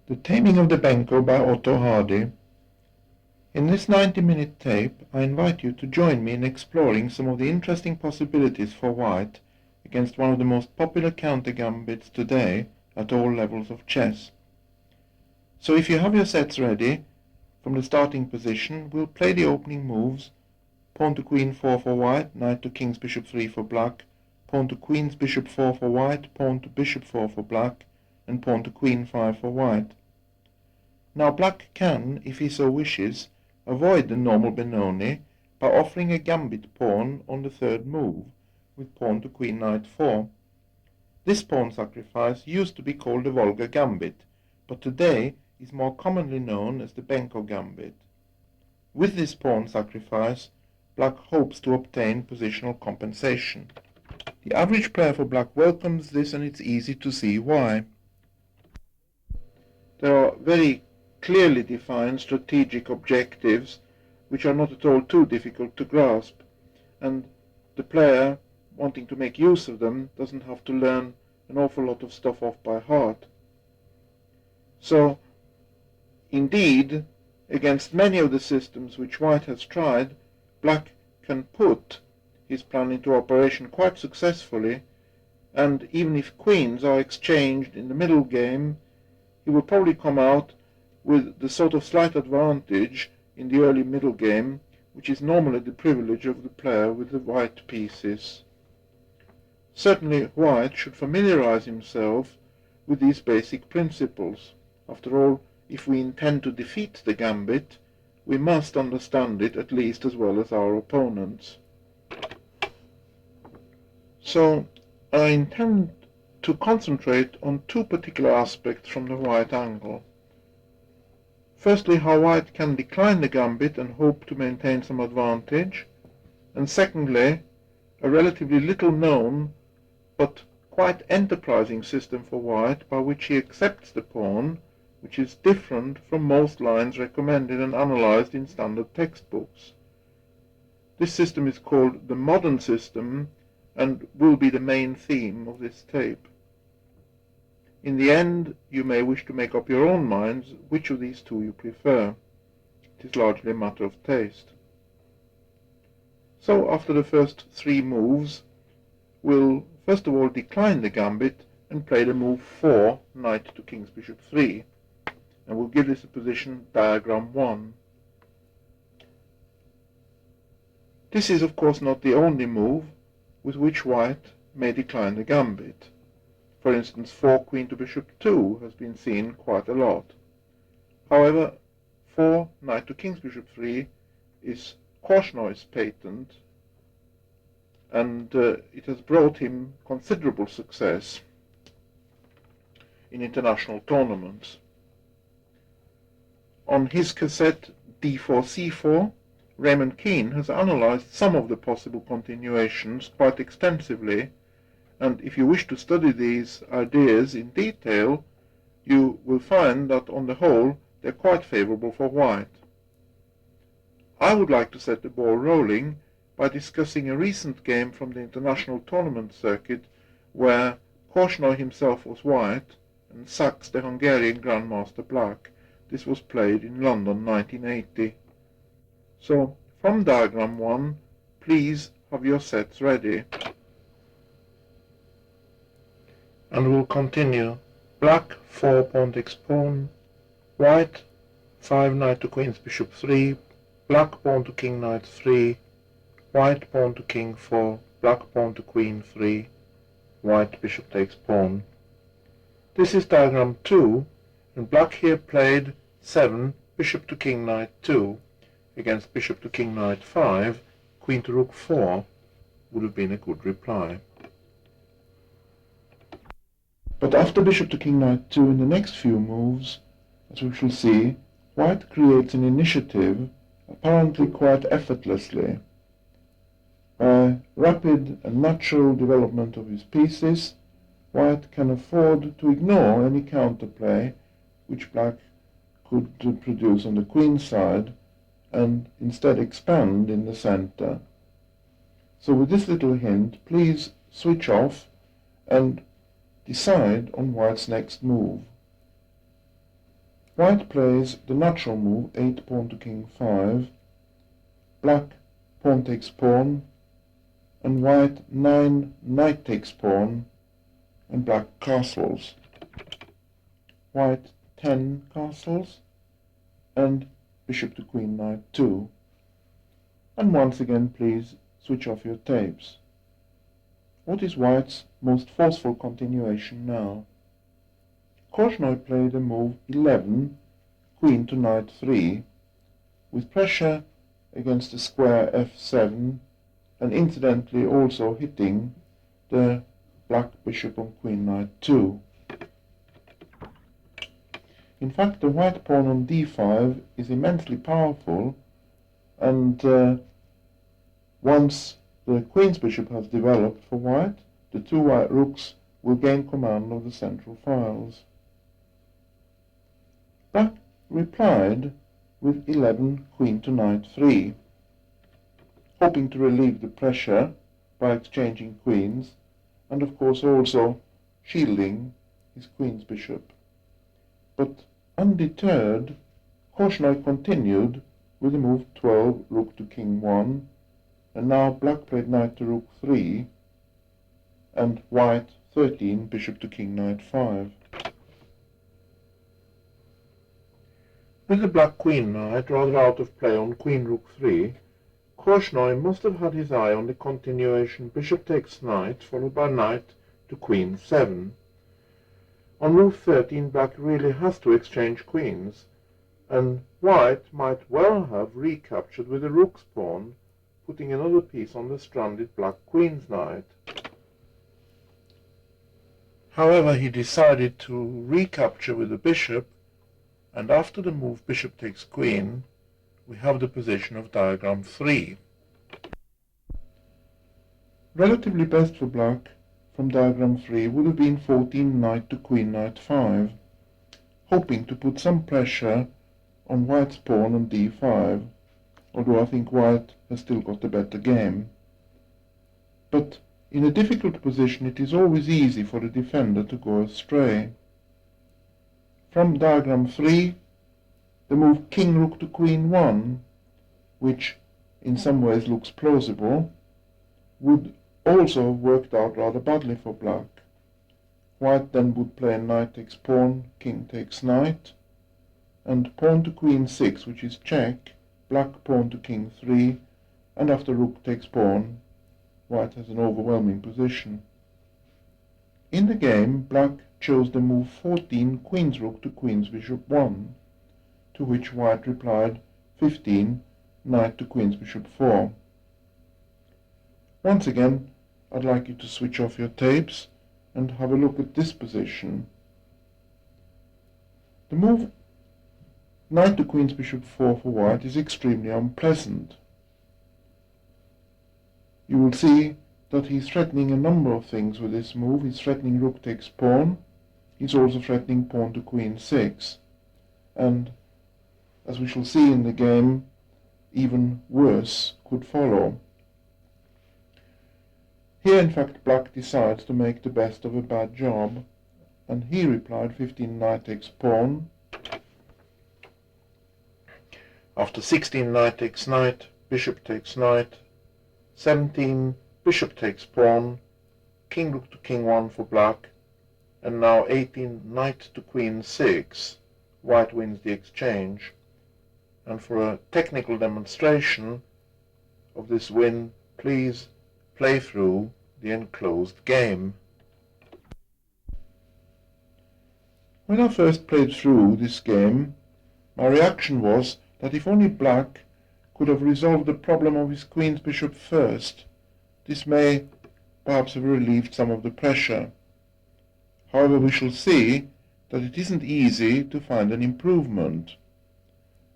The Taming of the BENKO by Otto. In this 90-minute tape, I invite you to join me in exploring some of the interesting possibilities for white against one of the most popular counter-gambits today at all levels of chess. So if you have your sets ready, from the starting position, we'll play the opening moves: pawn to queen 4 for white, knight to king's bishop 3 for black, pawn to queen's bishop 4 for white, pawn to bishop 4 for black, and pawn to queen 5 for white. Now black can, if he so wishes, avoid the normal Benoni by offering a gambit pawn on the third move, with pawn to queen knight 4. This pawn sacrifice used to be called the vulgar gambit, but today is more commonly known as the BENKO gambit. With this pawn sacrifice, black hopes to obtain positional compensation. The average player for black welcomes this, and it's easy to see why. There are very clearly defined strategic objectives which are not at all too difficult to grasp, and the player wanting to make use of them doesn't have to learn an awful lot of stuff off by heart. So, indeed, against many of the systems which white has tried, black can put his plan into operation quite successfully, and even if queens are exchanged in the middle game, he will probably come out with the sort of slight advantage in the early middle game, which is normally the privilege of the player with the white pieces. Certainly white should familiarize himself with these basic principles. After all, if we intend to defeat the gambit, we must understand it at least as well as our opponents. So I intend to concentrate on two particular aspects from the white angle. Firstly, how white can decline the gambit and hope to maintain some advantage, and secondly, a relatively little known but quite enterprising system for white by which he accepts the pawn, which is different from most lines recommended and analyzed in standard textbooks. This system is called the modern system and will be the main theme of this tape. In the end, you may wish to make up your own minds which of these two you prefer. It is largely a matter of taste. So after the first three moves, we'll first of all decline the gambit and play the move 4, knight to king's bishop 3, and we'll give this a position diagram 1. This is of course not the only move with which white may decline the gambit. For instance, 4 queen to bishop 2 has been seen quite a lot. However, 4 knight to king's bishop 3 is Korchnой's patent, and it has brought him considerable success in international tournaments. On his cassette D4C4, Raymond Keane has analyzed some of the possible continuations quite extensively, and if you wish to study these ideas in detail, you will find that on the whole they are quite favorable for white. I would like to set the ball rolling by discussing a recent game from the international tournament circuit where Korchnoj himself was white and Sachs the Hungarian Grandmaster black. This was played in London 1980. So, from diagram 1, please have your sets ready. And we'll continue. Black 4 pawn takes pawn, white 5 knight to queen's bishop 3, black pawn to king knight 3, white pawn to king 4, black pawn to queen 3, white bishop takes pawn. This is diagram 2, and black here played 7 bishop to king knight 2 against bishop to king knight 5, queen to rook 4 would have been a good reply. But after bishop to king knight 2 in the next few moves, as we shall see, white creates an initiative apparently quite effortlessly. By rapid and natural development of his pieces, white can afford to ignore any counterplay which black could produce on the queen side and instead expand in the center. So with this little hint, please switch off and decide on white's next move. White plays the natural move 8 pawn to king 5, black pawn takes pawn, and white 9 knight takes pawn, and black castles. White 10 castles, and bishop to queen knight 2. And once again, please switch off your tapes. What is white's most forceful continuation now? Korchnoi played the move 11, queen to knight 3, with pressure against the square f7, and incidentally also hitting the black bishop on queen knight 2. In fact, the white pawn on d5 is immensely powerful, and once the queen's bishop has developed for white, the two white rooks will gain command of the central files. Black replied with 11 queen to knight 3, hoping to relieve the pressure by exchanging queens, and of course also shielding his queen's bishop. But undeterred, Korchnoi continued with the move 12 rook to king 1, and now black played knight to rook 3, and white 13 bishop to king knight 5. With the black queen knight rather out of play on queen rook 3, Korchnoi must have had his eye on the continuation bishop takes knight followed by knight to queen 7. On move 13 black really has to exchange queens, and white might well have recaptured with the rook's pawn, putting another piece on the stranded black queen's knight. However, he decided to recapture with the bishop, and after the move bishop takes queen, we have the position of diagram 3. Relatively best for black from diagram 3 would have been 14 knight to queen knight 5, hoping to put some pressure on white's pawn on d5, although I think white has still got a better game. But in a difficult position it is always easy for the defender to go astray. From diagram 3, the move king rook to queen 1, which in some ways looks plausible, would also have worked out rather badly for black. White then would play knight takes pawn, king takes knight, and pawn to queen 6, which is check, black pawn to king 3, and after rook takes pawn, white has an overwhelming position. In the game, black chose the move 14 queen's rook to queen's bishop 1, to which white replied 15 knight to queen's bishop 4. Once again, I'd like you to switch off your tapes and have a look at this position. The move knight to queen's bishop 4 for white is extremely unpleasant. You will see that he's threatening a number of things with this move. He's threatening rook takes pawn, he's also threatening pawn to queen 6, and as we shall see in the game, even worse could follow. Here in fact black decides to make the best of a bad job, and he replied 15 knight takes pawn. After 16 knight takes knight, bishop takes knight, 17 bishop takes pawn, king rook to king 1 for black, and now 18 knight to queen 6, white wins the exchange. And for a technical demonstration of this win, please play through the enclosed game. When I first played through this game, my reaction was that if only black could have resolved the problem of his queen's bishop first, this may perhaps have relieved some of the pressure. However, we shall see that it isn't easy to find an improvement.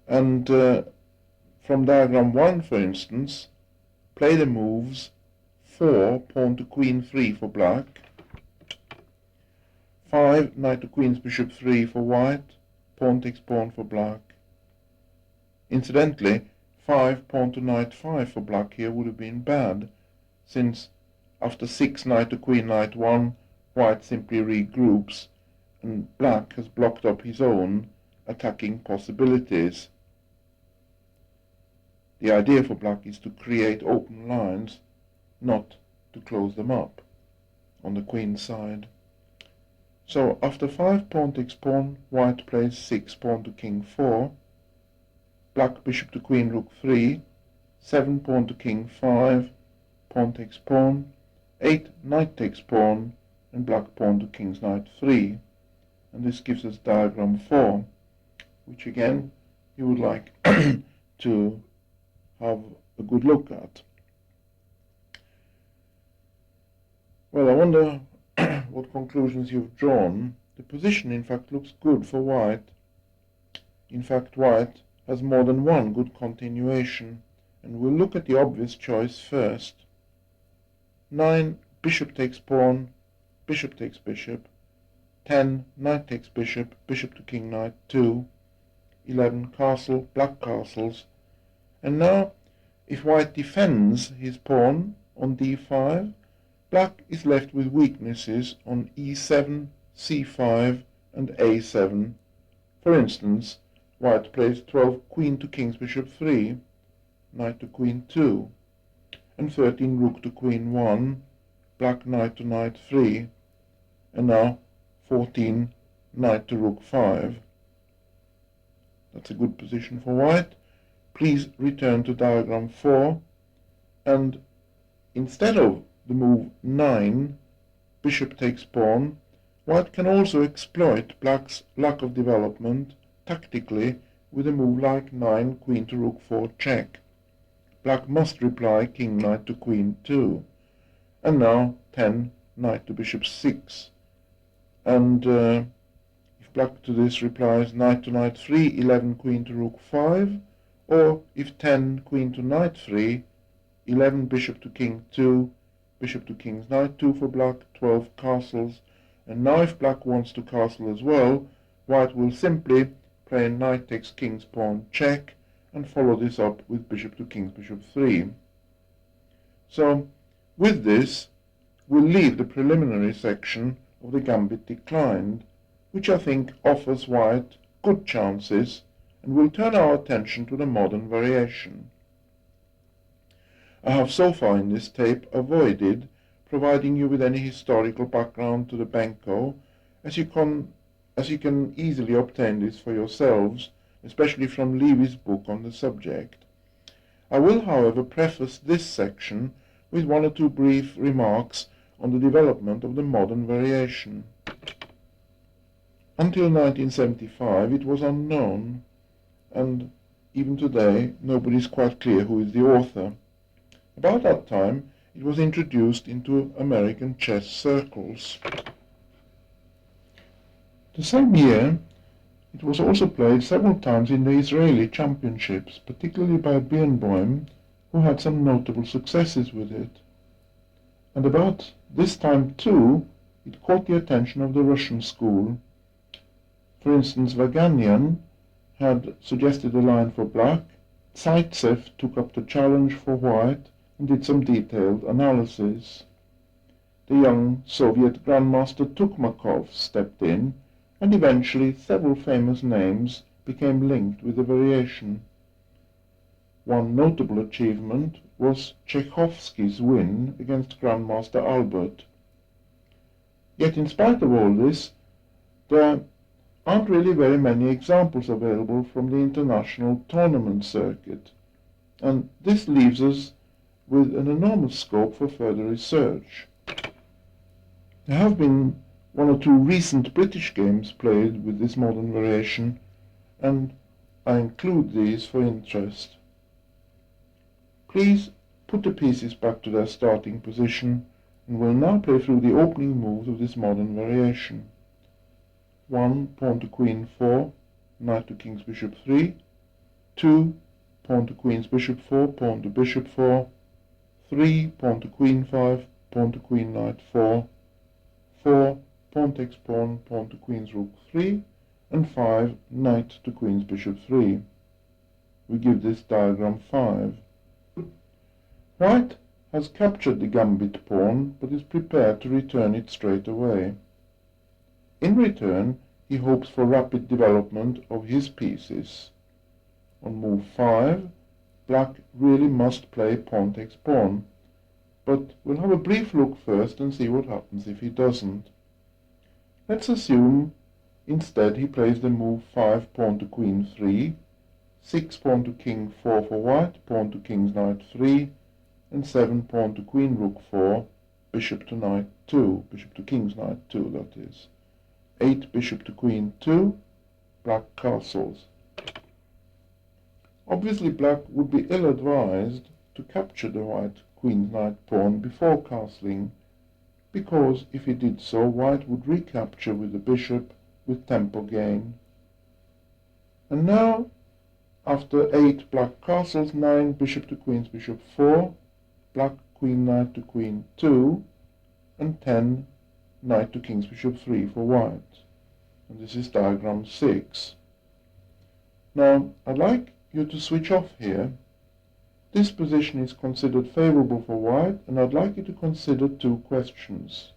And from diagram 1, for instance, play the moves 4 pawn to queen 3 for black, 5 knight to queen's bishop 3 for white, pawn takes pawn for black. Incidentally, 5 pawn to knight 5 for black here would have been bad, since after 6 knight to queen knight 1, white simply regroups, and black has blocked up his own attacking possibilities. The idea for black is to create open lines, not to close them up on the queen side. So after 5 pawn takes pawn, white plays 6 pawn to king 4, black bishop to queen rook 3, 7 pawn to king 5, pawn takes pawn, 8 knight takes pawn, and black pawn to king's knight 3. And this gives us diagram 4, which again you would like to have a good look at. Well, I wonder what conclusions you've drawn. The position in fact looks good for white. In fact, white has more than one good continuation, and we'll look at the obvious choice first. 9 bishop takes pawn, bishop takes bishop, 10 knight takes bishop, bishop to king knight 2, 11 castle, black castles, and now if white defends his pawn on d5, black is left with weaknesses on e7, c5 and a7. For instance, white plays 12 queen to king's bishop 3, knight to queen 2, and 13 rook to queen 1, black knight to knight 3, and now 14 knight to rook 5. That's a good position for white. Please return to diagram 4, and instead of the move 9, bishop takes pawn, white can also exploit black's lack of development tactically with a move like 9 queen to rook 4 check. Black must reply king knight to queen 2, and now 10 knight to bishop 6, and if black to this replies knight to knight 3, 11 queen to rook 5, or if 10 queen to knight 3, 11 bishop to king 2, bishop to king's knight 2 for black, 12 castles, and now if black wants to castle as well, white will simply play knight takes king's pawn check, and follow this up with bishop to king's bishop 3. So, with this, we'll leave the preliminary section of the gambit declined, which I think offers white good chances, and we'll turn our attention to the modern variation. I have so far in this tape avoided providing you with any historical background to the BENKO, as you can easily obtain this for yourselves, especially from Levy's book on the subject. I will, however, preface this section with one or two brief remarks on the development of the modern variation. Until 1975 it was unknown, and even today nobody is quite clear who is the author. About that time it was introduced into American chess circles. The same year it was also played several times in the Israeli championships, particularly by Birnbaum, who had some notable successes with it. And about this time too it caught the attention of the Russian school. For instance, Vaganian had suggested a line for black, Zaitsev took up the challenge for white and did some detailed analysis. The young Soviet Grandmaster Tukmakov stepped in, and eventually several famous names became linked with the variation. One notable achievement was Tchaikovsky's win against Grandmaster Albert. Yet in spite of all this, there aren't really very many examples available from the international tournament circuit, and this leaves us with an enormous scope for further research. There have been one or two recent British games played with this modern variation, and I include these for interest. Please put the pieces back to their starting position, and we'll now play through the opening moves of this modern variation. 1 pawn to queen 4, knight to king's bishop 3, 2 pawn to queen's bishop 4, pawn to bishop 4, 3 pawn to queen 5, pawn to queen knight 4, 4 pawn takes pawn, pawn to queen's rook 3, and 5 knight to queen's bishop 3. We give this diagram 5. White has captured the gambit pawn, but is prepared to return it straight away. In return, he hopes for rapid development of his pieces. On move 5, black really must play pawn takes pawn, but we'll have a brief look first and see what happens if he doesn't. Let's assume instead he plays the move 5 pawn to queen 3, 6 pawn to king 4 for white, pawn to king's knight 3, and 7 pawn to queen rook 4, bishop to knight 2, bishop to king's knight 2 that is. 8 bishop to queen 2, black castles. Obviously black would be ill-advised to capture the white queen's knight pawn before castling, because if he did so, white would recapture with the bishop with tempo gain. And now, after 8 black castles, 9 bishop to queen's bishop 4, black queen knight to queen 2, and 10 knight to king's bishop 3 for white. And this is diagram 6. Now, I'd like you to switch off here. This position is considered favorable for white, and I'd like you to consider 2 questions.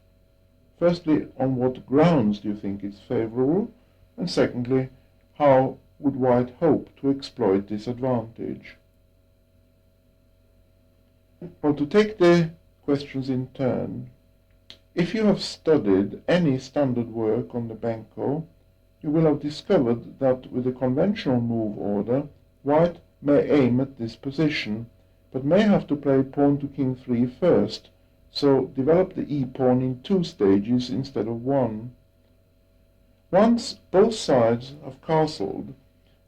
Firstly, on what grounds do you think it's favorable? And secondly, how would white hope to exploit this advantage? Well, to take the questions in turn, if you have studied any standard work on the BENKO, you will have discovered that with a conventional move order, white may aim at this position, but may have to play pawn to king 3 first, so develop the e-pawn in 2 stages instead of 1. Once both sides have castled,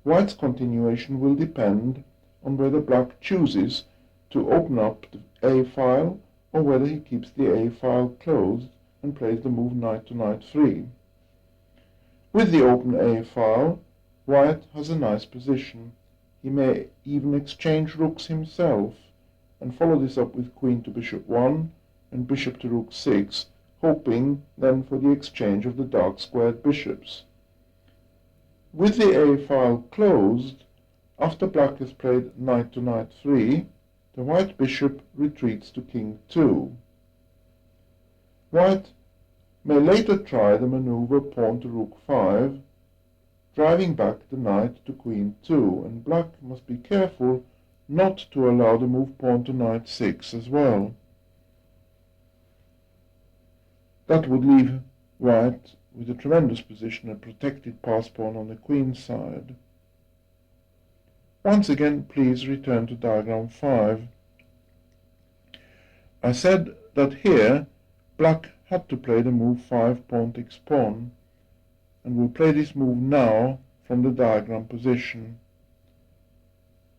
white's continuation will depend on whether black chooses to open up the a-file or whether he keeps the a-file closed and plays the move knight to knight 3. With the open a-file, white has a nice position. He may even exchange rooks himself, and follow this up with queen to bishop 1 and bishop to rook 6, hoping then for the exchange of the dark squared bishops. With the a-file closed, after black has played knight to knight 3, the white bishop retreats to king 2. White may later try the maneuver pawn to rook 5, driving back the knight to queen 2, and black must be careful not to allow the move pawn to knight 6 as well. That would leave white with a tremendous position, a protected pass pawn on the queen side. Once again, please return to diagram 5. I said that here black had to play the move 5 pawn takes pawn, and we'll play this move now from the diagram position.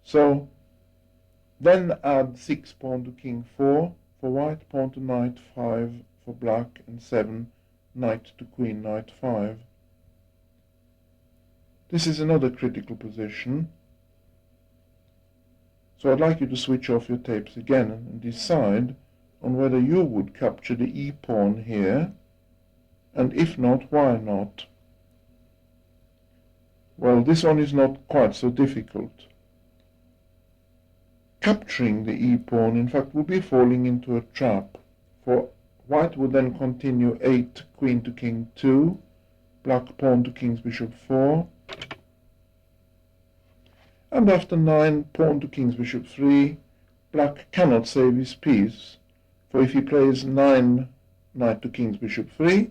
So then add 6 pawn to king 4 for white, pawn to knight 5 for black, and 7 knight to queen knight 5. This is another critical position, so I'd like you to switch off your tapes again and decide on whether you would capture the e-pawn here, and if not, why not? Well, this one is not quite so difficult. Capturing the e-pawn, in fact, would be falling into a trap, for white would then continue 8 queen to king 2, black pawn to king's bishop 4, and after 9 pawn to king's bishop 3, black cannot save his piece, for if he plays 9 knight to king's bishop 3,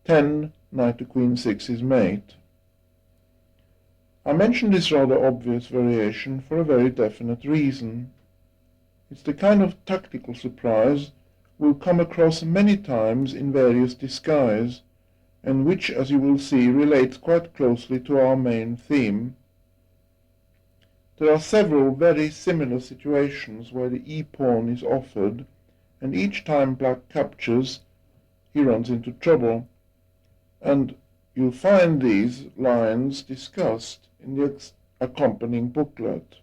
10 knight to queen 6 is mate. I mention this rather obvious variation for a very definite reason. It's the kind of tactical surprise we'll come across many times in various disguise, and which, as you will see, relates quite closely to our main theme. There are several very similar situations where the e-pawn is offered, and each time black captures, he runs into trouble. And you'll find these lines discussed in the accompanying booklet.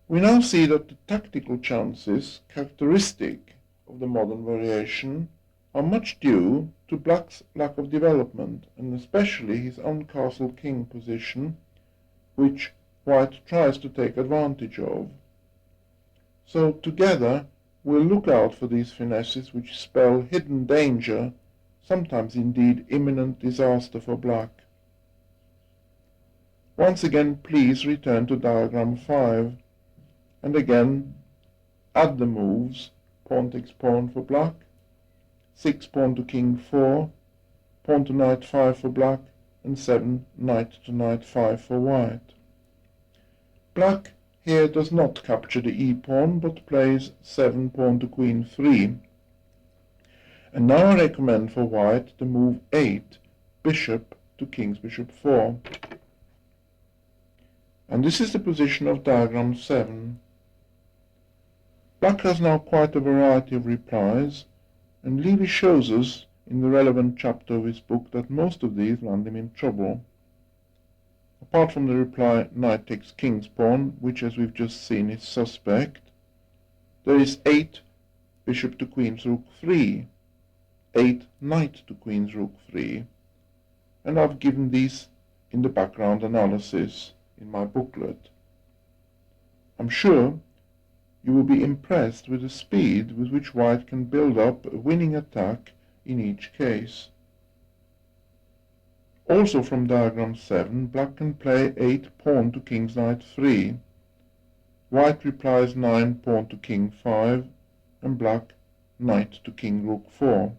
We now see that the tactical chances characteristic of the modern variation are much due to black's lack of development, and especially his uncastled king position, which white tries to take advantage of. So together we'll look out for these finesses which spell hidden danger, sometimes indeed imminent disaster for black. Once again, please return to diagram 5, and again add the moves: pawn takes pawn for black, 6 pawn to king 4, pawn to knight 5 for black, and 7 knight to knight 5 for white. Black here does not capture the e-pawn, but plays 7 pawn to queen 3. And now I recommend for white the move 8, bishop to king's bishop 4. And this is the position of diagram 7. Black has now quite a variety of replies, and Levy shows us in the relevant chapter of his book that most of these land him in trouble. Apart from the reply knight takes king's pawn, which as we've just seen is suspect, there is 8 bishop to queen's rook 3, 8 knight to queen's rook 3, and I've given these in the background analysis in my booklet. I'm sure you will be impressed with the speed with which white can build up a winning attack in each case. Also from diagram 7, black can play 8 pawn to king's knight 3. White replies 9 pawn to king 5, and black knight to king rook 4.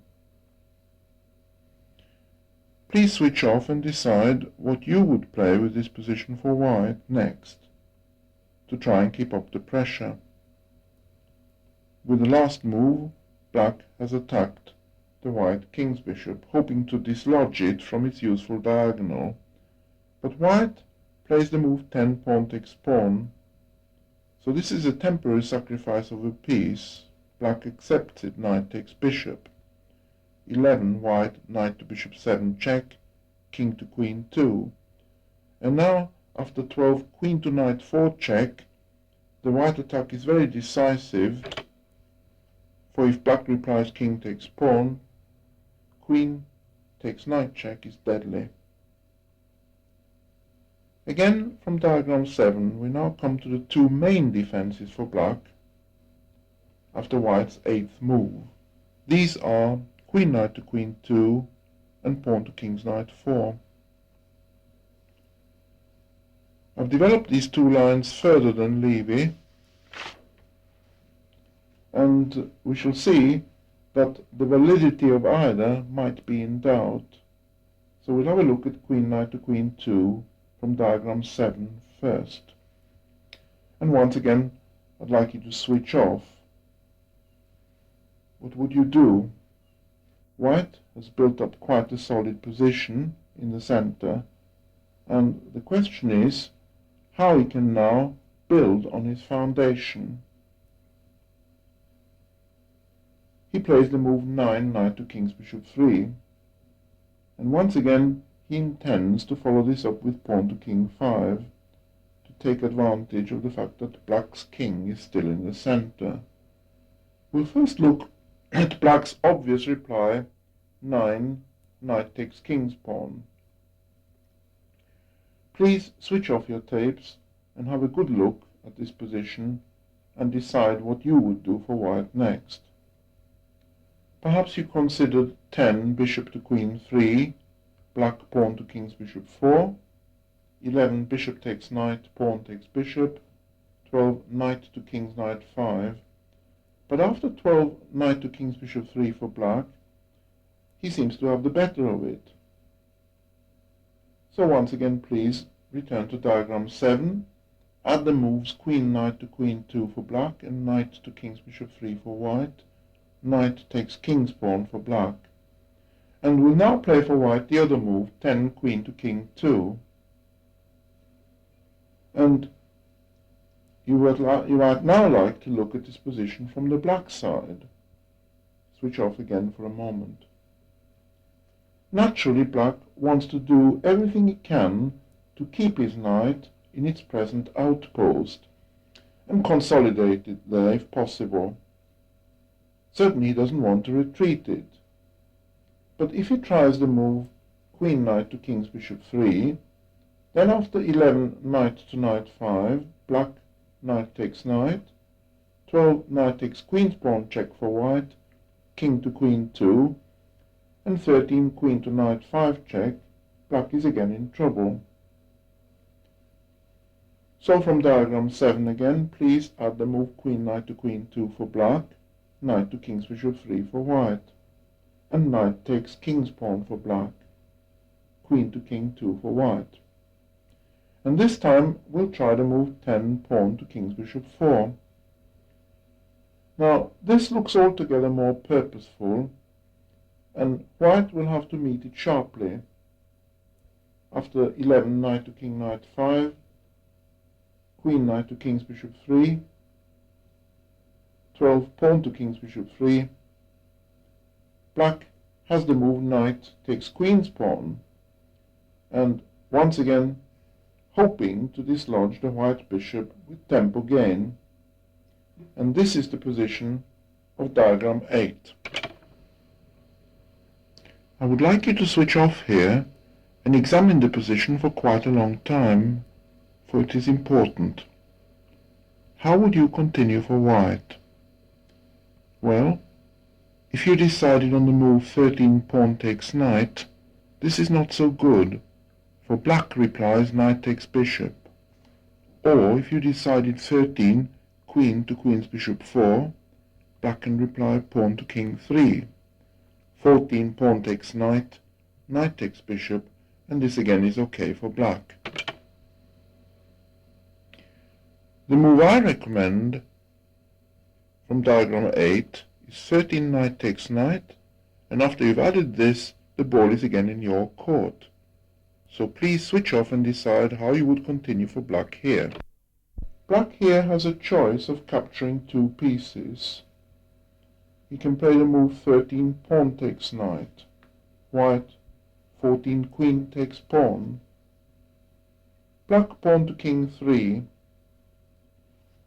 Please switch off and decide what you would play with this position for white next, to try and keep up the pressure. With the last move, black has attacked the white king's bishop, hoping to dislodge it from its useful diagonal, but white plays the move 10 pawn takes pawn, so this is a temporary sacrifice of a piece. Black accepts it, knight takes bishop. 11 white, knight to bishop 7 check, king to queen 2, and now after 12 queen to knight 4 check, the white attack is very decisive, for if black replies king takes pawn, queen takes knight check is deadly. Again from diagram 7 we now come to the 2 main defenses for black after white's 8th move. These are queen knight to queen 2 and pawn to king's knight 4. I've developed these 2 lines further than Levy, and we shall see that the validity of either might be in doubt. So we'll have a look at queen knight to queen 2 from diagram 7 first. And once again, I'd like you to switch off. What would you do? White has built up quite a solid position in the center, and the question is how he can now build on his foundation. He plays the move 9 knight to king's bishop 3, and once again he intends to follow this up with pawn to king 5 to take advantage of the fact that black's king is still in the center. We'll first look at black's obvious reply 9 knight takes king's pawn. Please switch off your tapes and have a good look at this position and decide what you would do for white next. Perhaps you considered 10 bishop to queen 3, black pawn to king's bishop 4, 11 bishop takes knight, pawn takes bishop, 12 knight to king's knight 5. But after 12 knight to king's bishop 3 for black, he seems to have the better of it. So once again, please return to diagram 7, add the moves queen knight to queen 2 for black and knight to king's bishop 3 for white, knight takes king's pawn for black. And we'll now play for white the other move, 10 queen to king 2. And you might now like to look at this position from the black side. Switch off again for a moment. Naturally, black wants to do everything he can to keep his knight in its present outpost and consolidate it there if possible. Certainly he doesn't want to retreat it. But if he tries the move queen knight to king's bishop 3, then after 11 knight to knight 5, black knight takes knight, 12 knight takes queen's pawn check for white, king to queen 2, and 13 queen to knight 5 check, black is again in trouble. So from diagram 7 again, please add the move queen knight to queen 2 for black, knight to king's bishop 3 for white, and knight takes king's pawn for black, queen to king 2 for white. And this time we'll try the move 10 pawn to king's bishop 4. Now this looks altogether more purposeful, and white will have to meet it sharply. After 11 knight to king knight 5, queen knight to king's bishop 3, 12 pawn to king's bishop 3, black has the move knight takes queen's pawn, and once again hoping to dislodge the white bishop with tempo gain. And this is the position of diagram 8. I would like you to switch off here and examine the position for quite a long time, for it is important. How would you continue for white? Well, if you decided on the move 13 pawn takes knight, this is not so good, for black replies knight takes bishop. Or if you decided 13 queen to queen's bishop 4, black can reply pawn to king 3. 14 pawn takes knight, knight takes bishop, and this again is okay for black. The move I recommend from diagram 8 is 13 knight takes knight, and after you've added this, the ball is again in your court. So please switch off and decide how you would continue for black here. Black here has a choice of capturing two pieces. He can play the move 13 pawn takes knight, white 14 queen takes pawn, black pawn to king 3.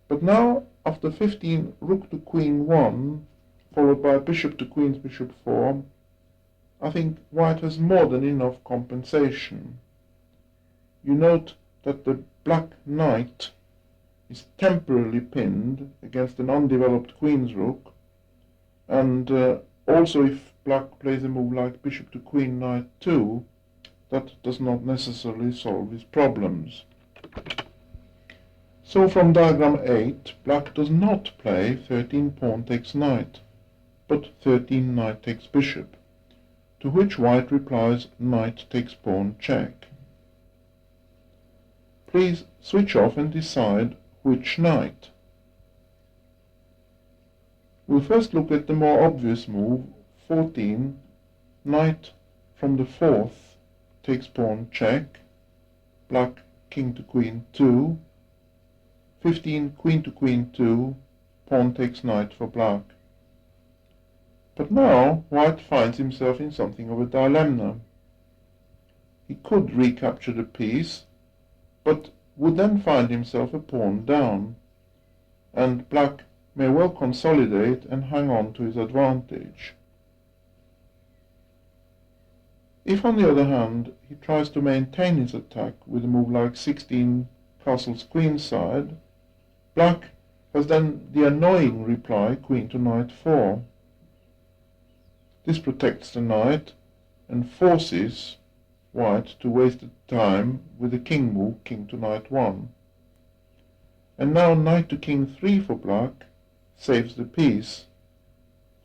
But now, after 15 rook to queen 1, followed by bishop to queen's bishop 4, I think white has more than enough compensation. You note that the black knight is temporarily pinned against an undeveloped queen's rook, and also if black plays a move like bishop to queen knight 2, that does not necessarily solve his problems. So from diagram 8, black does not play 13 pawn takes knight, but 13 knight takes bishop, to which white replies knight takes pawn check. Please switch off and decide which knight. We'll first look at the more obvious move, 14, knight from the 4th takes pawn check, black king to queen 2, 15 queen to queen 2, pawn takes knight for black. But now white finds himself in something of a dilemma. He could recapture the piece, but would then find himself a pawn down, and black may well consolidate and hang on to his advantage. If, on the other hand, he tries to maintain his attack with a move like 16 castles queenside, black has then the annoying reply queen to knight 4. This protects the knight and forces white to waste time with the king move, king to knight 1. And now knight to king 3 for black saves the piece,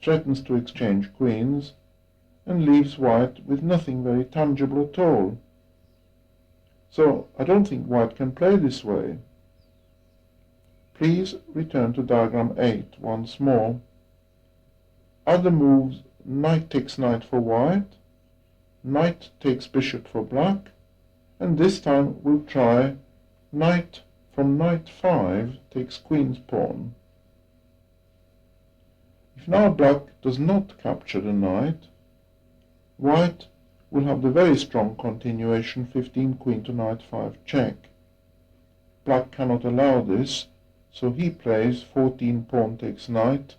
threatens to exchange queens, and leaves white with nothing very tangible at all. So I don't think white can play this way. Please return to diagram 8 once more. Add the moves knight takes knight for white, knight takes bishop for black, and this time we'll try knight from knight 5 takes queen's pawn. If now black does not capture the knight, white will have the very strong continuation 15 queen to knight 5 check. Black cannot allow this, so he plays 14 pawn takes knight,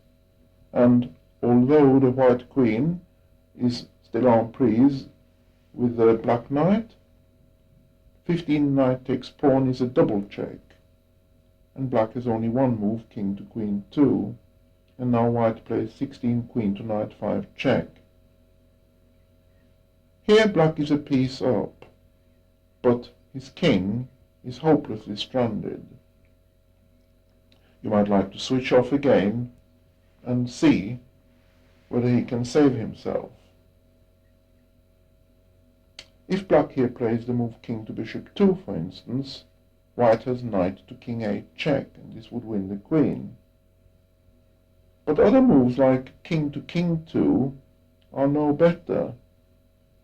and although the white queen is still en prise with the black knight, 15 knight takes pawn is a double check, and black has only one move, king to queen 2, and now white plays 16 queen to knight 5 check. Here black is a piece up, but his king is hopelessly stranded. You might like to switch off again and see whether he can save himself. If black here plays the move king to bishop 2, for instance, white has knight to king 8 check, and this would win the queen. But other moves like king to king 2 are no better.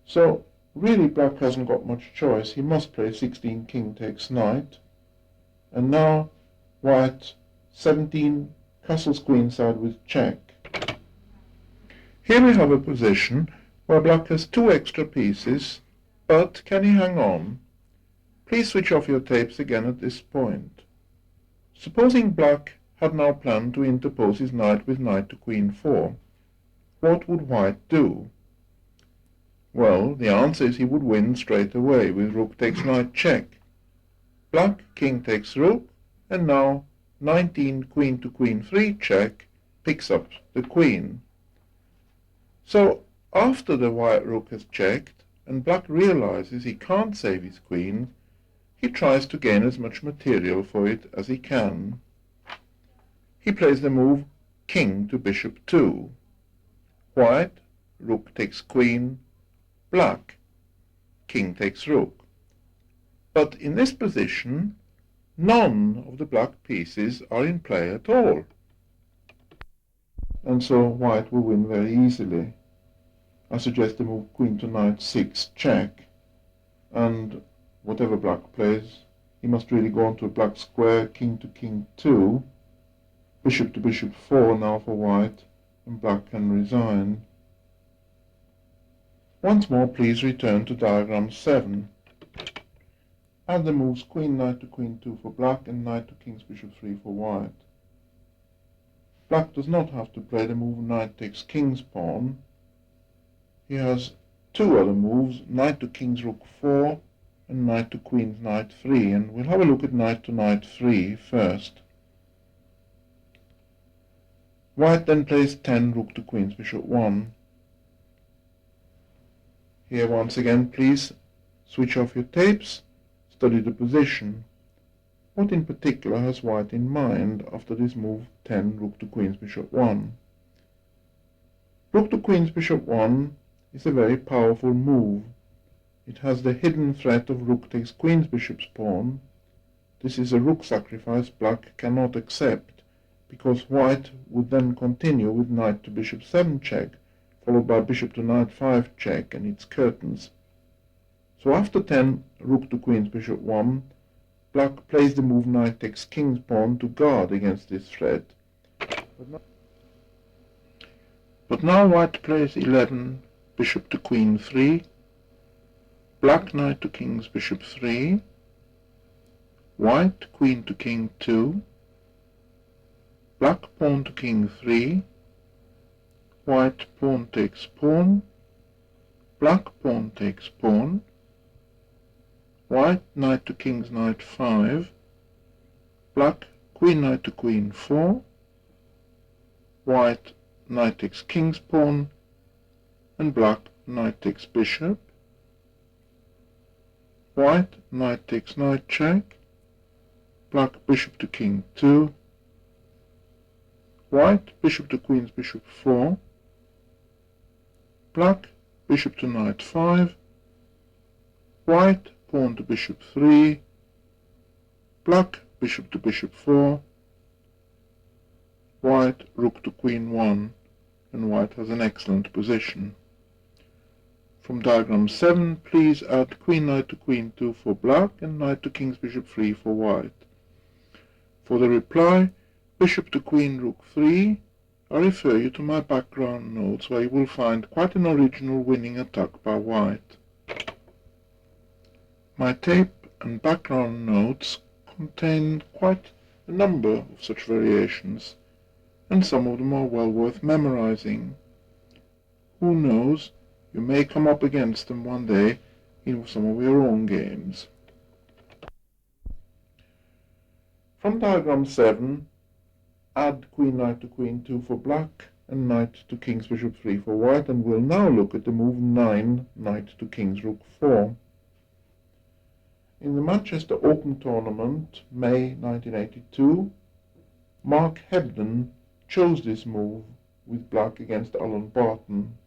So really black hasn't got much choice. He must play 16 king takes knight. And now white 17 castles queenside with check. Here we have a position where black has 2 extra pieces, but can he hang on? Please switch off your tapes again at this point. Supposing black had now planned to interpose his knight with knight to queen 4, what would white do? Well, the answer is he would win straight away with rook takes knight check. Black king takes rook, and now 19 queen to queen 3 check picks up the queen. So after the white rook has checked and black realizes he can't save his queen, he tries to gain as much material for it as he can. He plays the move king to bishop 2. White, rook takes queen, black, king takes rook. But in this position, none of the black pieces are in play at all. And so white will win very easily. I suggest the move queen to knight 6 check, and whatever black plays, he must really go on to a black square, king to king 2, bishop to bishop 4 now for white, and black can resign. Once more, please return to diagram 7. Add the moves queen knight to queen 2 for black and knight to king's bishop 3 for white. Black does not have to play the move knight takes king's pawn. He has 2 other moves, knight to king's rook 4 and knight to queen's knight 3, and we'll have a look at knight to knight 3 first. White then plays 10 rook to queen's bishop 1. Here once again, please switch off your tapes, study the position. What in particular has white in mind after this move 10 rook to queen's bishop 1? Rook to queen's bishop 1 is a very powerful move. It has the hidden threat of rook takes queen's bishop's pawn. This is a rook sacrifice black cannot accept, because white would then continue with knight to bishop 7 check, followed by bishop to knight 5 check, and its curtains. So after 10 rook to queen's bishop 1, black plays the move knight takes king's pawn to guard against this threat. But now white plays 11 bishop to queen 3, black knight to king's bishop 3, white queen to king 2, black pawn to king 3, white pawn takes pawn, black pawn takes pawn, white knight to king's knight 5, black queen knight to queen 4, white knight takes king's pawn, and black knight takes bishop, white knight takes knight check, black bishop to king 2, white bishop to queen's bishop 4, black bishop to knight 5, white pawn to bishop 3, black bishop to bishop 4, white rook to queen 1, and white has an excellent position. From diagram 7, please add queen knight to queen 2 for black and knight to king's bishop 3 for white. For the reply, bishop to queen rook 3, I refer you to my background notes, where you will find quite an original winning attack by white. My tape and background notes contain quite a number of such variations, and some of them are well worth memorizing. Who knows, you may come up against them one day in some of your own games. From diagram 7, add queen knight to queen 2 for black and knight to king's bishop 3 for white, and we'll now look at the move 9, knight to king's rook 4. In the Manchester Open Tournament, May 1982, Mark Hebden chose this move with black against Alan Barton.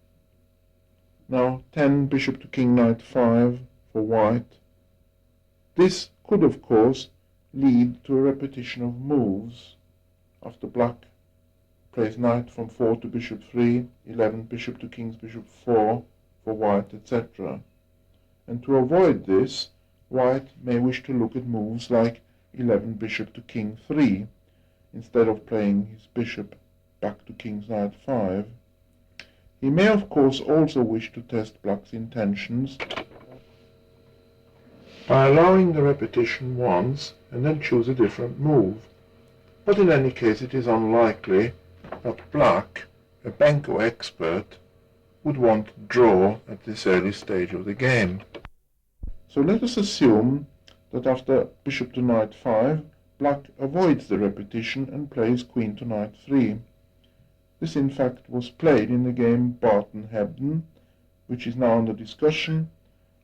Now 10 bishop to king knight 5 for white. This could of course lead to a repetition of moves after black plays knight from 4 to bishop 3, 11 bishop to king's bishop 4 for white, etc. And to avoid this, white may wish to look at moves like 11 bishop to king 3 instead of playing his bishop back to king's knight 5. He may of course also wish to test black's intentions by allowing the repetition once and then choose a different move. But in any case it is unlikely that black, a BENKO expert, would want to draw at this early stage of the game. So let us assume that after bishop to knight 5, black avoids the repetition and plays queen to knight 3. This in fact was played in the game Barton-Hebden, which is now under discussion.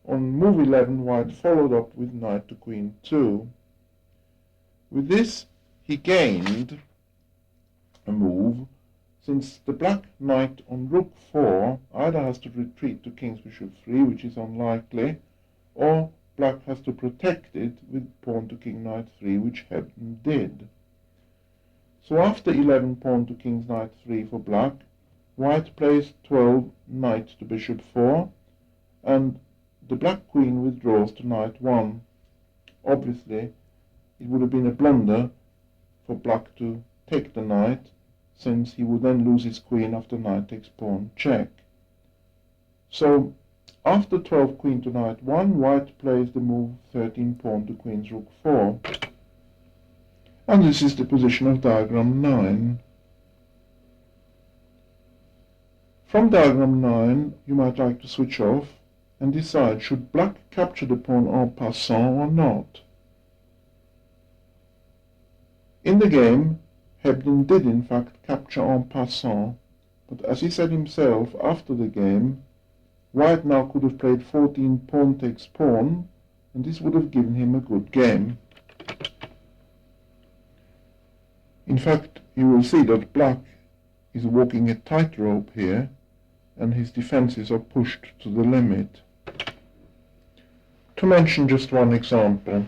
On move 11, white followed up with knight to queen 2. With this he gained a move, since the black knight on rook 4 either has to retreat to king's bishop 3, which is unlikely, or black has to protect it with pawn to king knight 3, which Hebden did. So after 11 pawn to king's knight 3 for black, white plays 12 knight to bishop 4, and the black queen withdraws to knight 1. Obviously, it would have been a blunder for black to take the knight, since he would then lose his queen after knight takes pawn check. So after 12 queen to knight 1, white plays the move 13 pawn to queen's rook 4. And this is the position of diagram 9. From diagram 9, you might like to switch off and decide should black capture the pawn en passant or not. In the game, Hebden did in fact capture en passant, but as he said himself after the game, white now could have played 14 pawn takes pawn, and this would have given him a good game. In fact, you will see that black is walking a tightrope here, and his defenses are pushed to the limit. To mention just one example,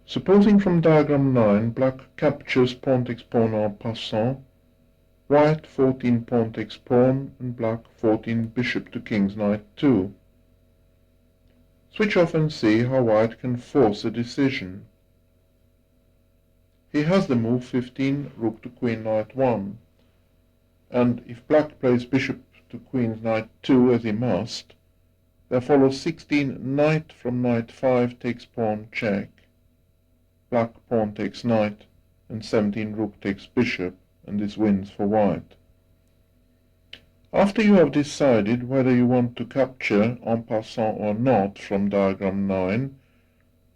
supposing from diagram 9 black captures pawn takes pawn en passant, white 14 pawn takes pawn, and black 14 bishop to king's knight 2. Switch off and see how white can force a decision. He has the move 15 rook to queen knight 1, and if black plays bishop to queen's knight 2 as he must, there follows 16 knight from knight 5 takes pawn check, black pawn takes knight, and 17 rook takes bishop, and this wins for white. After you have decided whether you want to capture en passant or not from diagram 9,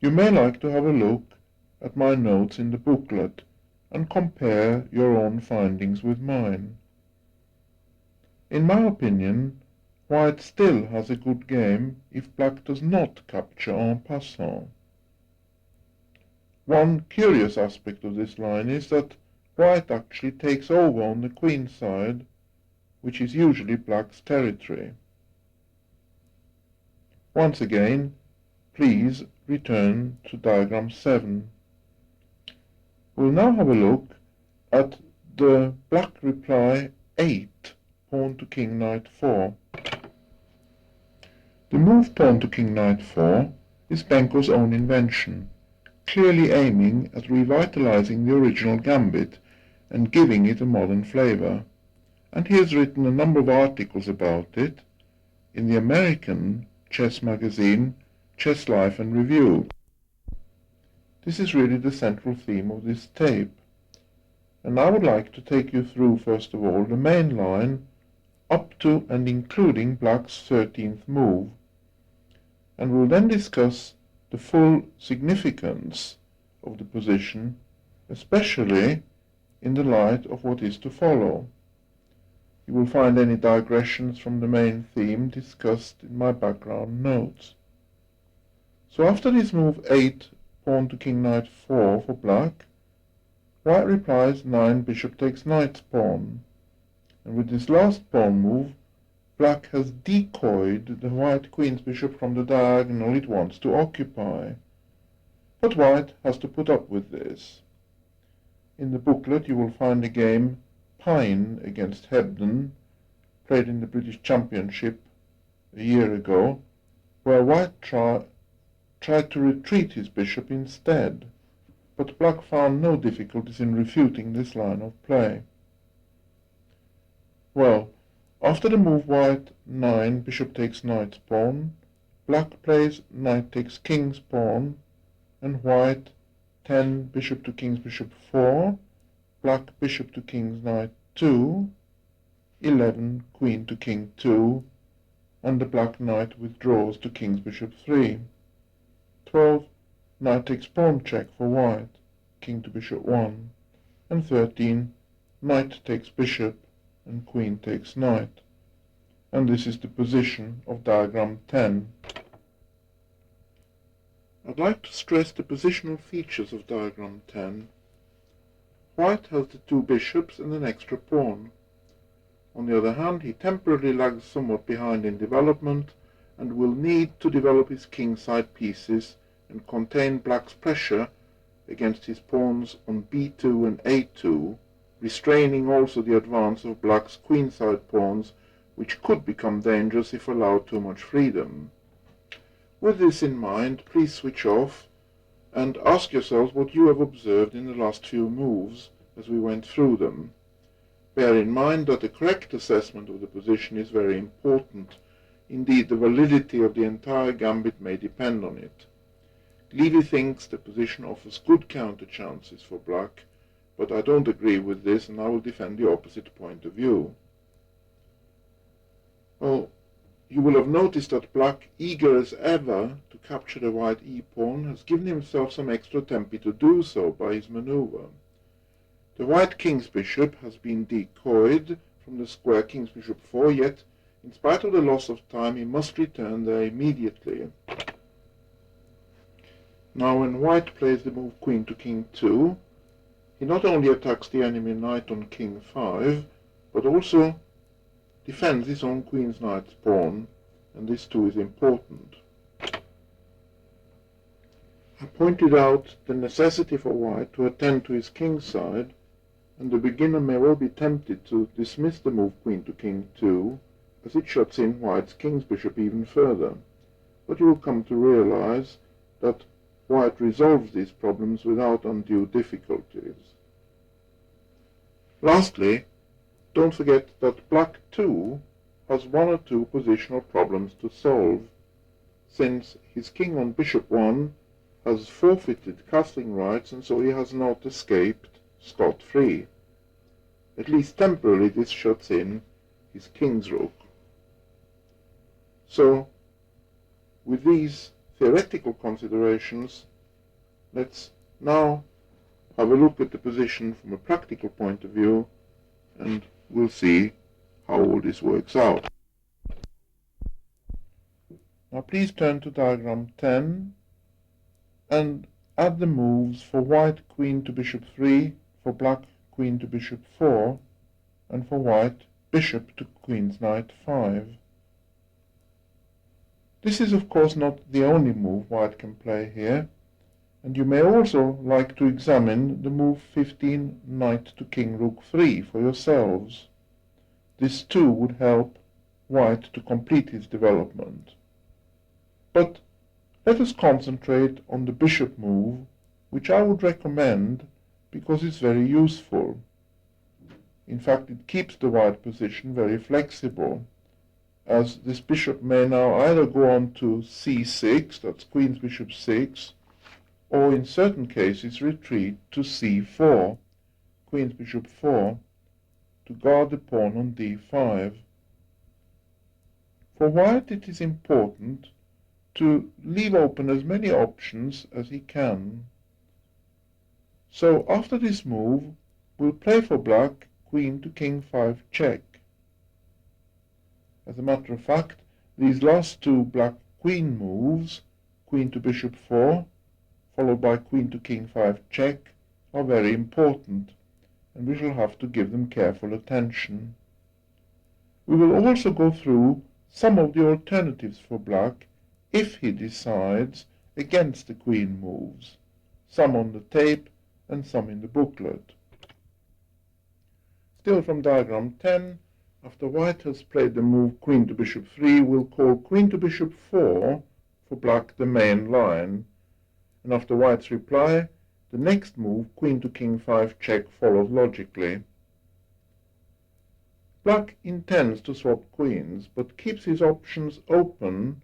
you may like to have a look at my notes in the booklet and compare your own findings with mine. In my opinion, white still has a good game if black does not capture en passant. One curious aspect of this line is that white actually takes over on the queen side, which is usually black's territory. Once again, please return to diagram 7. We'll now have a look at the black reply 8, pawn to king knight 4. The move pawn to king knight 4 is BENKO's own invention, clearly aiming at revitalizing the original gambit and giving it a modern flavor, and he has written a number of articles about it in the American chess magazine Chess Life and Review. This is really the central theme of this tape, and I would like to take you through first of all the main line up to and including black's 13th move, and we'll then discuss the full significance of the position, especially in the light of what is to follow. You will find any digressions from the main theme discussed in my background notes. So after this move 8, pawn to king knight 4 for black, white replies 9, bishop takes knight's pawn. And with this last pawn move, black has decoyed the white queen's bishop from the diagonal it wants to occupy. But white has to put up with this. In the booklet you will find a game, Pine against Hebden, played in the British Championship a year ago, where white tried to retreat his bishop instead, but black found no difficulties in refuting this line of play. Well, after the move white 9, bishop takes knight's pawn, black plays knight takes king's pawn, and white 10, bishop to king's bishop 4, black bishop to king's knight 2, 11, queen to king 2, and the black knight withdraws to king's bishop 3. 12, knight takes pawn check for white, king to bishop 1, and 13, knight takes bishop, and queen takes knight. And this is the position of diagram 10. I'd like to stress the positional features of diagram 10. White has the 2 bishops and an extra pawn. On the other hand, he temporarily lags somewhat behind in development and will need to develop his kingside pieces and contain black's pressure against his pawns on b2 and a2, restraining also the advance of black's queenside pawns, which could become dangerous if allowed too much freedom. With this in mind, please switch off and ask yourselves what you have observed in the last few moves as we went through them. Bear in mind that a correct assessment of the position is very important. Indeed, the validity of the entire gambit may depend on it. Levy thinks the position offers good counter chances for black, but I don't agree with this, and I will defend the opposite point of view. Well, you will have noticed that black, eager as ever to capture the white e-pawn, has given himself some extra tempi to do so by his maneuver. The white king's bishop has been decoyed from the square king's bishop 4, yet, in spite of the loss of time, he must return there immediately. Now, when white plays the move queen to king 2, he not only attacks the enemy knight on king 5, but also defends his own queen's knight's pawn, and this too is important. I pointed out the necessity for white to attend to his king's side, and the beginner may well be tempted to dismiss the move queen to king 2, as it shuts in white's king's bishop even further. But you will come to realize that white resolves these problems without undue difficulties. Lastly, don't forget that black too has 1 or 2 positional problems to solve, since his king on bishop 1 has forfeited castling rights, and so he has not escaped scot-free. At least temporarily this shuts in his king's rook. So, with these theoretical considerations, let's now have a look at the position from a practical point of view, and we'll see how all this works out. Now please turn to diagram 10 and add the moves for white queen to bishop 3, for black queen to bishop 4, and for white bishop to queen's knight 5. This is of course not the only move white can play here, and you may also like to examine the move 15 knight to king rook 3 for yourselves. This too would help white to complete his development. But let us concentrate on the bishop move, which I would recommend because it's very useful. In fact, it keeps the white position very flexible, as this bishop may now either go on to c6, that's queen's bishop 6, or in certain cases retreat to c4, queen's bishop 4, to guard the pawn on d5. For white it is important to leave open as many options as he can. So after this move, we'll play for black queen to king 5 check. As a matter of fact, these last two black queen moves, queen to bishop 4, followed by queen to king 5 check, are very important, and we shall have to give them careful attention. We will also go through some of the alternatives for black if he decides against the queen moves, some on the tape and some in the booklet. Still from diagram 10, after white has played the move queen to bishop 3, we'll call queen to bishop 4 for black the main line, and after white's reply, the next move, queen to king 5 check, follows logically. Black intends to swap queens, but keeps his options open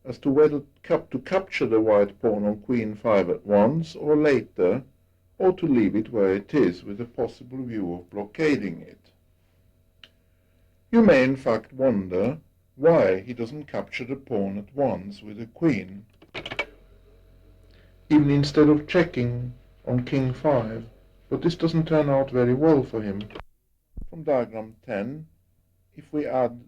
as to whether to capture the white pawn on queen 5 at once or later, or to leave it where it is with a possible view of blockading it. You may in fact wonder why he doesn't capture the pawn at once with a queen, even instead of checking on king 5, but this doesn't turn out very well for him. From diagram 10, if we add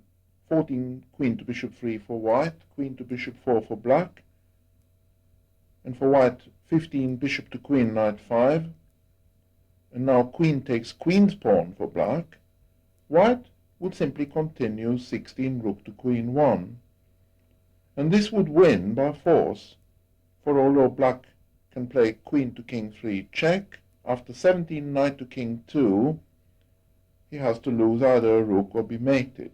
14 queen to bishop 3 for white, queen to bishop 4 for black, and for white 15 bishop to queen knight 5, and now queen takes queen's pawn for black, white would simply continue 16 rook to queen 1, and this would win by force, for although black can play queen to king 3 check, after 17 knight to king 2, he has to lose either a rook or be mated.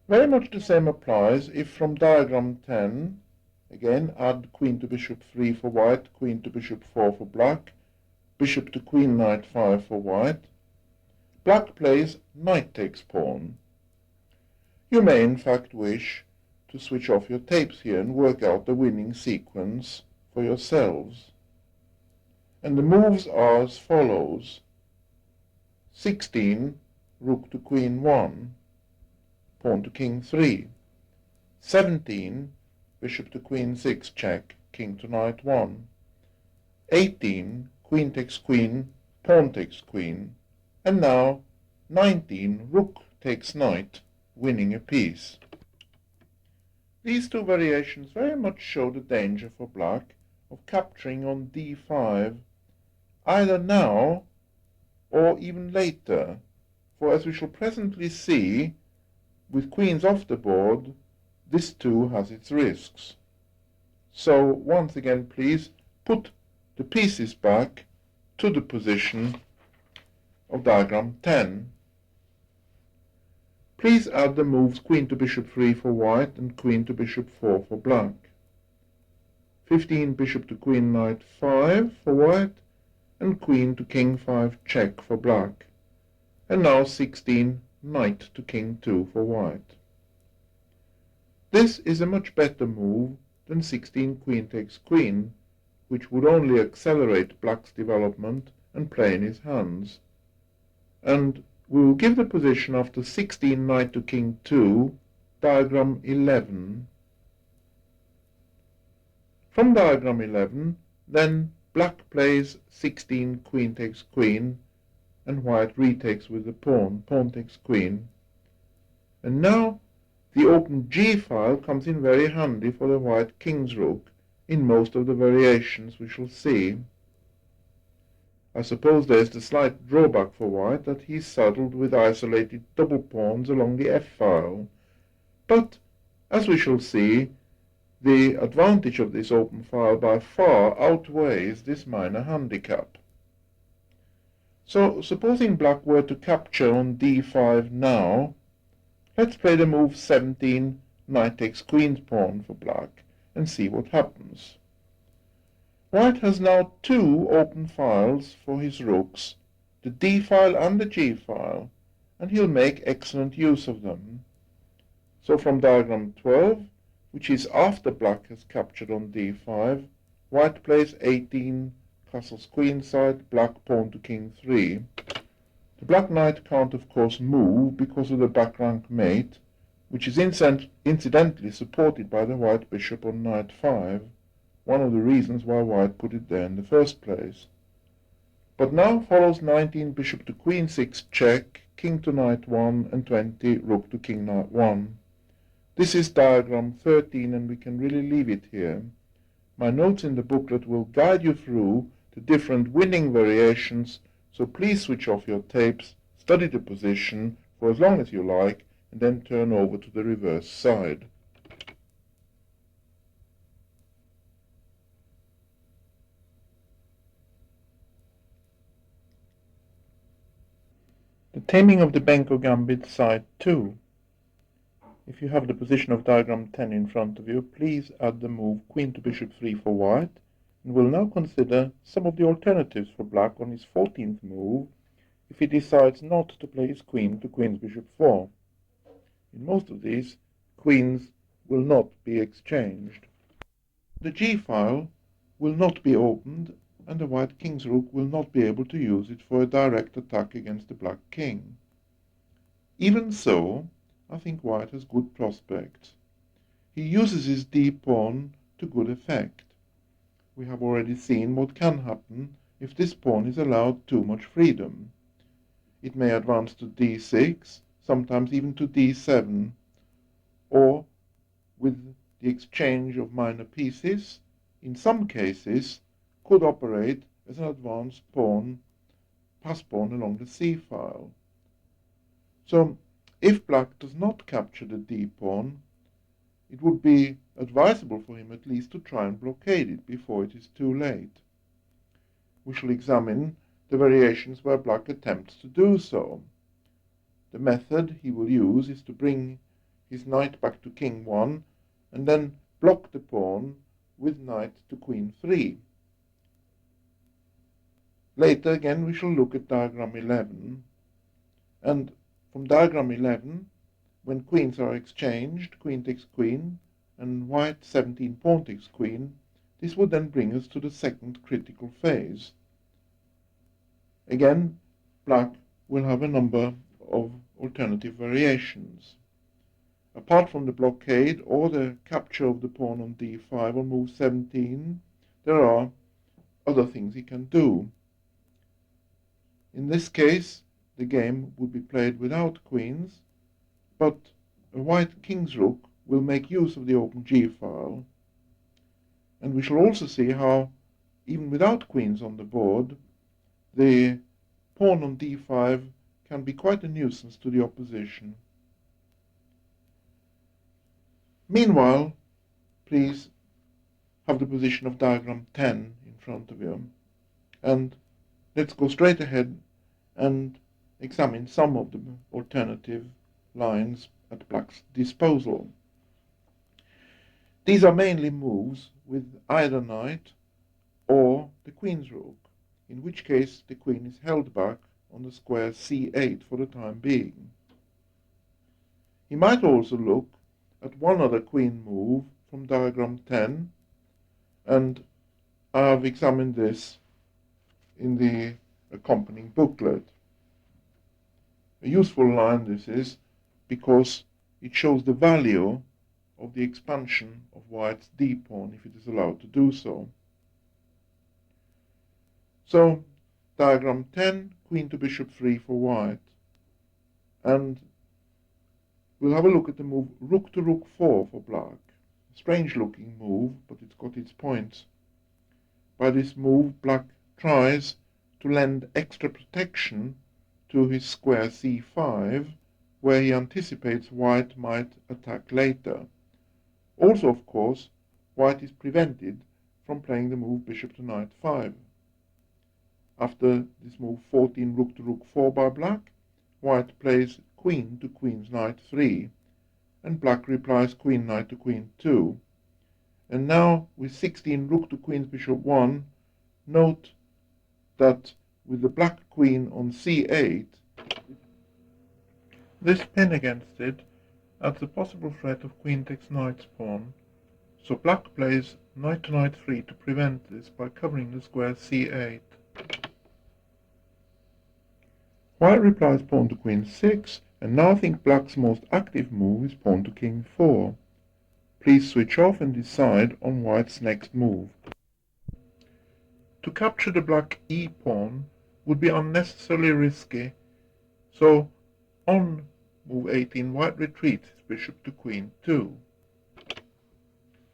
Very much the same applies if from diagram 10, again add queen to bishop 3 for white, queen to bishop 4 for black, bishop to queen knight 5 for white. Black plays knight takes pawn. You may in fact wish to switch off your tapes here and work out the winning sequence for yourselves. And the moves are as follows: 16, rook to queen 1, pawn to king 3, 17, bishop to queen 6 check, king to knight 1, 18, queen takes queen, pawn takes queen, and now 19, rook takes knight, winning a piece. These two variations very much show the danger for black of capturing on d5, either now or even later, for as we shall presently see, with queens off the board, this too has its risks. So once again, please put the pieces back to the position of diagram 10. Please add the moves queen to bishop 3 for white and queen to bishop 4 for black. 15 bishop to queen knight 5 for white and queen to king 5 check for black. And now 16 knight to king 2 for white. This is a much better move than 16 queen takes queen, which would only accelerate black's development and play in his hands. And we will give the position after 16 knight to king 2, diagram 11. From diagram 11, then black plays 16 queen takes queen, and white retakes with the pawn, pawn takes queen. And now the open G file comes in very handy for the white king's rook in most of the variations we shall see. I suppose there is the slight drawback for white that he is saddled with isolated double pawns along the F file, but as we shall see, the advantage of this open file by far outweighs this minor handicap. So supposing black were to capture on d5 now, let's play the move 17 knight takes queen's pawn for black and see what happens. White has now two open files for his rooks, the D file and the G file, and he'll make excellent use of them. So from diagram 12, which is after black has captured on d5, white plays 18 castles queenside, black pawn to king 3. The black knight can't of course move because of the back rank mate, which is incidentally supported by the white bishop on knight 5, one of the reasons why white put it there in the first place. But now follows 19 bishop to queen 6 check, king to knight 1, and 20, rook to king knight 1. This is diagram 13, and we can really leave it here. My notes in the booklet will guide you through the different winning variations, so please switch off your tapes, study the position for as long as you like, and then turn over to the reverse side. The taming of the BENKO gambit, side 2. If you have the position of diagram 10 in front of you, please add the move queen to bishop 3 for white, and we'll now consider some of the alternatives for black on his 14th move if he decides not to play his queen to queen's bishop 4. In most of these, queens will not be exchanged. The g-file will not be opened, and the white king's rook will not be able to use it for a direct attack against the black king. Even so, I think white has good prospects. He uses his d-pawn to good effect. We have already seen what can happen if this pawn is allowed too much freedom. It may advance to d6, sometimes even to d7, or, with the exchange of minor pieces, in some cases, could operate as an advanced pawn, pass pawn along the c-file. So, if black does not capture the d-pawn, it would be advisable for him at least to try and blockade it before it is too late. We shall examine the variations where black attempts to do so. The method he will use is to bring his knight back to king 1 and then block the pawn with knight to queen 3. Later again we shall look at diagram 11, and from diagram 11, when queens are exchanged, queen takes queen, and white 17 pawn takes queen, this would then bring us to the second critical phase. Again, black will have a number of alternative variations. Apart from the blockade or the capture of the pawn on d5 on move 17, there are other things he can do. In this case, the game would be played without queens, but a white king's rook will make use of the open g-file. And we shall also see how, even without queens on the board, the pawn on d5 can be quite a nuisance to the opposition. Meanwhile, please have the position of diagram 10 in front of you, and let's go straight ahead and examine some of the alternative lines at black's disposal. These are mainly moves with either knight or the queen's rook, in which case the queen is held back on the square c8 for the time being. He might also look at one other queen move from diagram 10, and I have examined this in the accompanying booklet. A useful line this is, because it shows the value of the expansion of white's d-pawn if it is allowed to do so. So, diagram 10, queen to bishop 3 for white, and we'll have a look at the move rook to rook 4 for black. A strange looking move, but it's got its points. By this move, black tries to lend extra protection to his square c5, where he anticipates white might attack later. Also, of course, white is prevented from playing the move bishop to knight 5. After this move 14 rook to rook 4 by black, white plays queen to queen's knight 3, and black replies queen knight to queen 2. And now, with 16 rook to queen's bishop 1, note that with the black queen on c8, this pin against it adds a possible threat of queen takes knight's pawn, so black plays knight to knight 3 to prevent this by covering the square c8. White replies pawn to queen 6, and now I think black's most active move is pawn to king 4. Please switch off and decide on white's next move. To capture the black e-pawn would be unnecessarily risky, so On move 18, white retreats his bishop to queen 2.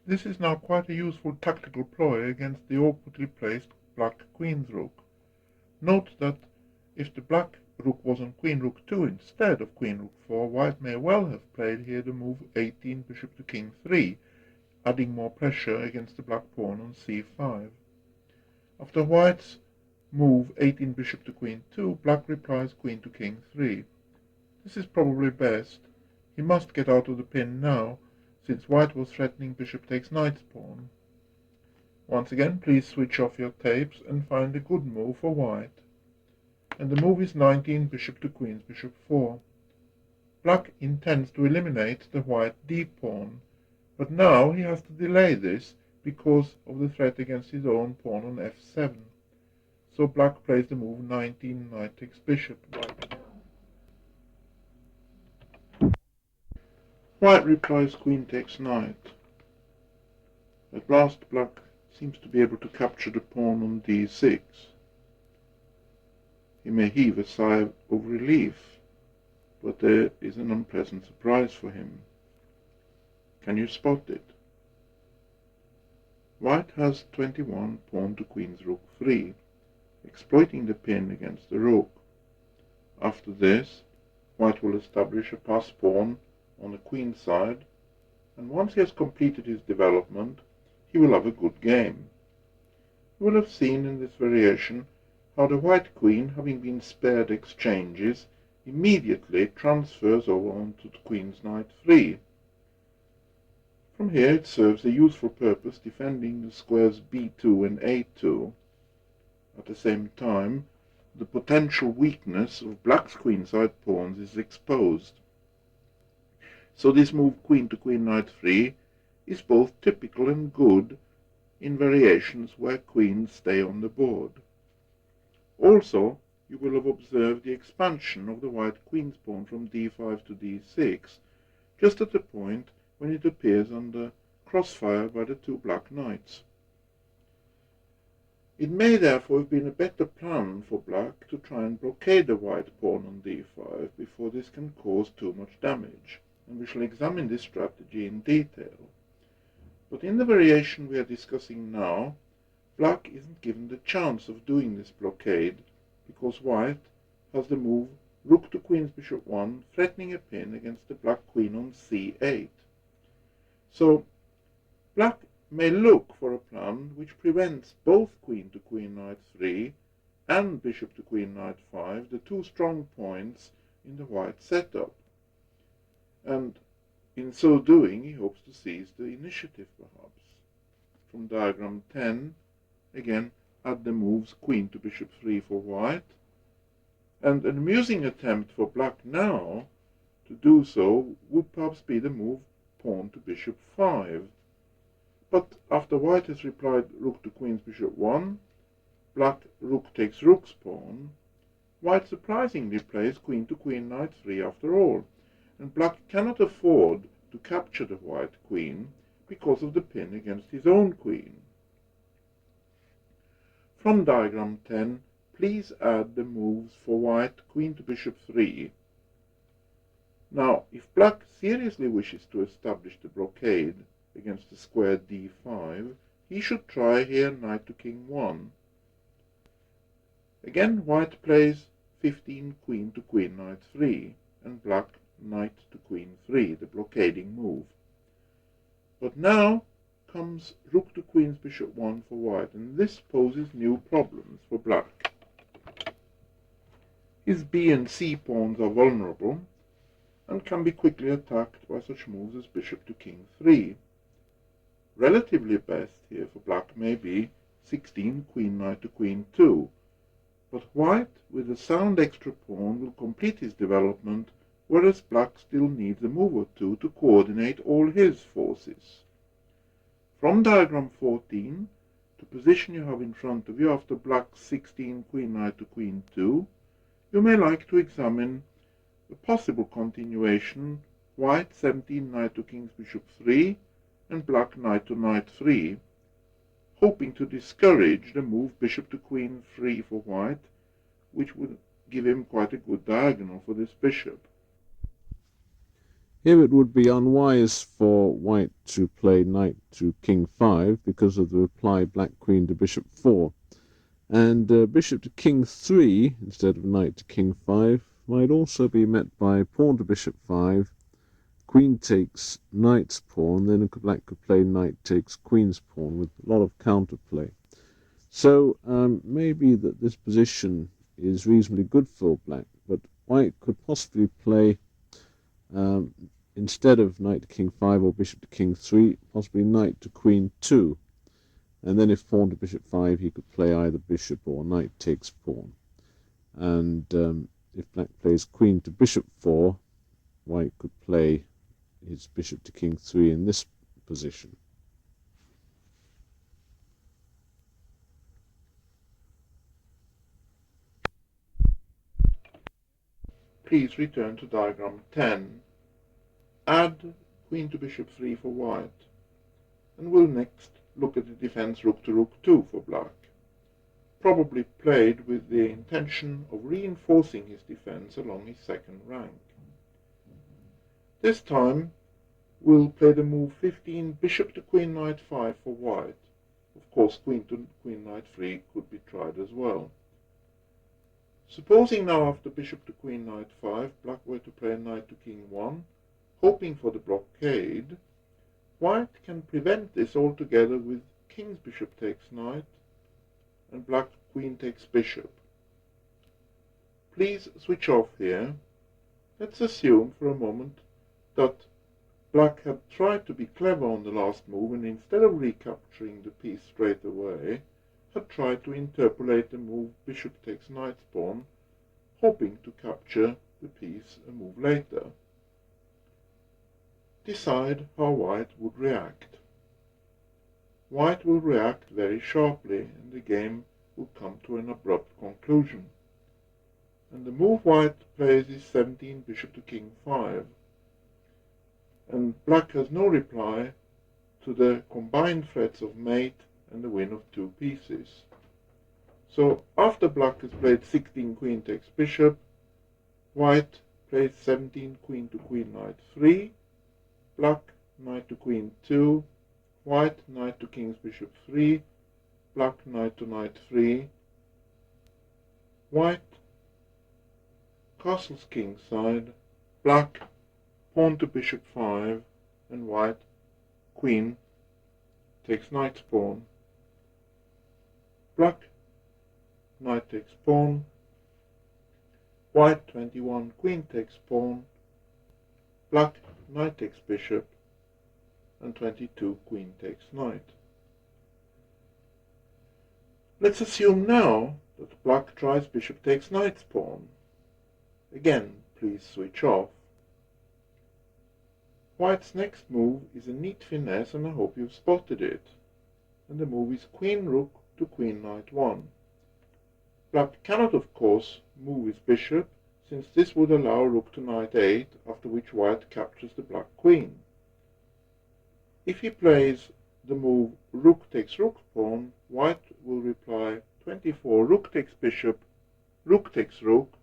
This is now quite a useful tactical ploy against the awkwardly placed black queen's rook. Note that if the black rook was on queen rook 2 instead of queen rook 4, white may well have played here the move 18 bishop to king 3, adding more pressure against the black pawn on c5. After white's move 18 bishop to queen 2, black replies queen to king 3. This is probably best. He must get out of the pin now, since white was threatening bishop takes knight's pawn. Once again, please switch off your tapes and find a good move for white. And the move is 19 bishop to queen's bishop 4. Black intends to eliminate the white d pawn, but now he has to delay this because of the threat against his own pawn on f7. So black plays the move 19 knight takes bishop. White replies queen takes knight. At last black seems to be able to capture the pawn on d6. He may heave a sigh of relief, but there is an unpleasant surprise for him. Can you spot it? White has 21 pawn to queen's rook 3, exploiting the pin against the rook. After this, white will establish a pass pawn on the queen side, and once he has completed his development, he will have a good game. You will have seen in this variation how the white queen, having been spared exchanges, immediately transfers over onto the queen's knight 3. From here it serves a useful purpose defending the squares b2 and a2. At the same time, the potential weakness of black's queenside pawns is exposed. So this move queen to queen knight 3 is both typical and good in variations where queens stay on the board. Also, you will have observed the expansion of the white queen's pawn from d5 to d6, just at the point when it appears under crossfire by the two black knights. It may therefore have been a better plan for black to try and blockade the white pawn on d5 before this can cause too much damage, and we shall examine this strategy in detail. But in the variation we are discussing now, black isn't given the chance of doing this blockade, because white has the move rook to queen's bishop 1, threatening a pin against the black queen on c8. So black may look for a plan which prevents both queen to queen knight 3 and bishop to queen knight 5, the two strong points in the white setup. And in so doing, he hopes to seize the initiative, perhaps. From diagram 10, again, add the moves queen to bishop 3 for white, and an amusing attempt for black now to do so would perhaps be the move pawn to bishop 5. But after white has replied rook to queen's bishop 1, black rook takes rook's pawn, white surprisingly plays queen to queen knight 3 after all, and black cannot afford to capture the white queen because of the pin against his own queen. From diagram 10, please add the moves for white queen to bishop 3. Now, if black seriously wishes to establish the blockade against the square d5, he should try here knight to king 1. Again, white plays 15 queen to queen knight 3, and black knight to queen 3, the blockading move. But now comes rook to queen's bishop 1 for white, and this poses new problems for black. His b and c pawns are vulnerable, and can be quickly attacked by such moves as bishop to king 3. Relatively best here for black may be 16 queen knight to queen 2, but white with a sound extra pawn will complete his development, whereas black still needs a move or two to coordinate all his forces. From diagram 14, the position you have in front of you after black's 16 queen knight to queen 2, you may like to examine a possible continuation, white 17 knight to king's bishop 3, and black knight to knight 3, hoping to discourage the move bishop to queen 3 for white, which would give him quite a good diagonal for this bishop. Here it would be unwise for white to play knight to king 5 because of the reply black queen to bishop 4. And bishop to king 3 instead of knight to king 5 might also be met by pawn to bishop 5, queen takes knight's pawn, then black could play knight takes queen's pawn with a lot of counterplay. So maybe that this position is reasonably good for black, but white could possibly play, um, instead of knight to king 5 or bishop to king 3, possibly knight to queen 2. And then if pawn to bishop 5, he could play either bishop or knight takes pawn. And if black plays queen to bishop 4, white could play his bishop to king 3 in this position. Please return to diagram 10. Add queen to bishop 3 for white. And we'll next look at the defense rook to rook 2 for black. Probably played with the intention of reinforcing his defense along his second rank. This time we'll play the move 15 bishop to queen knight 5 for white. Of course, queen to queen knight 3 could be tried as well. Supposing now after bishop to queen knight 5 black were to play knight to king 1, hoping for the blockade, white can prevent this altogether with king's bishop takes knight and black queen takes bishop. Please switch off here. Let's assume for a moment that black had tried to be clever on the last move and instead of recapturing the piece straight away, had tried to interpolate the move bishop takes knight's pawn, hoping to capture the piece a move later. Decide how white would react. White will react very sharply and the game will come to an abrupt conclusion. And the move white plays is 17 bishop to king 5. And black has no reply to the combined threats of mate and the win of 2 pieces. So after black has played 16 queen takes bishop, white plays 17 queen to queen knight 3, black knight to queen 2, white knight to king's bishop 3, black knight to knight 3, white castles king side, black pawn to bishop 5, and white queen takes knight's pawn, black knight takes pawn, white 21 queen takes pawn, black knight takes bishop, and 22 queen takes knight. Let's assume now that black tries bishop takes knight's pawn. Again, please switch off. White's next move is a neat finesse and I hope you've spotted it. And the move is queen rook to queen knight 1. Black cannot of course move his bishop, since this would allow rook to knight 8, after which white captures the black queen. If he plays the move rook takes rook pawn, white will reply 24 rook takes bishop, rook takes rook,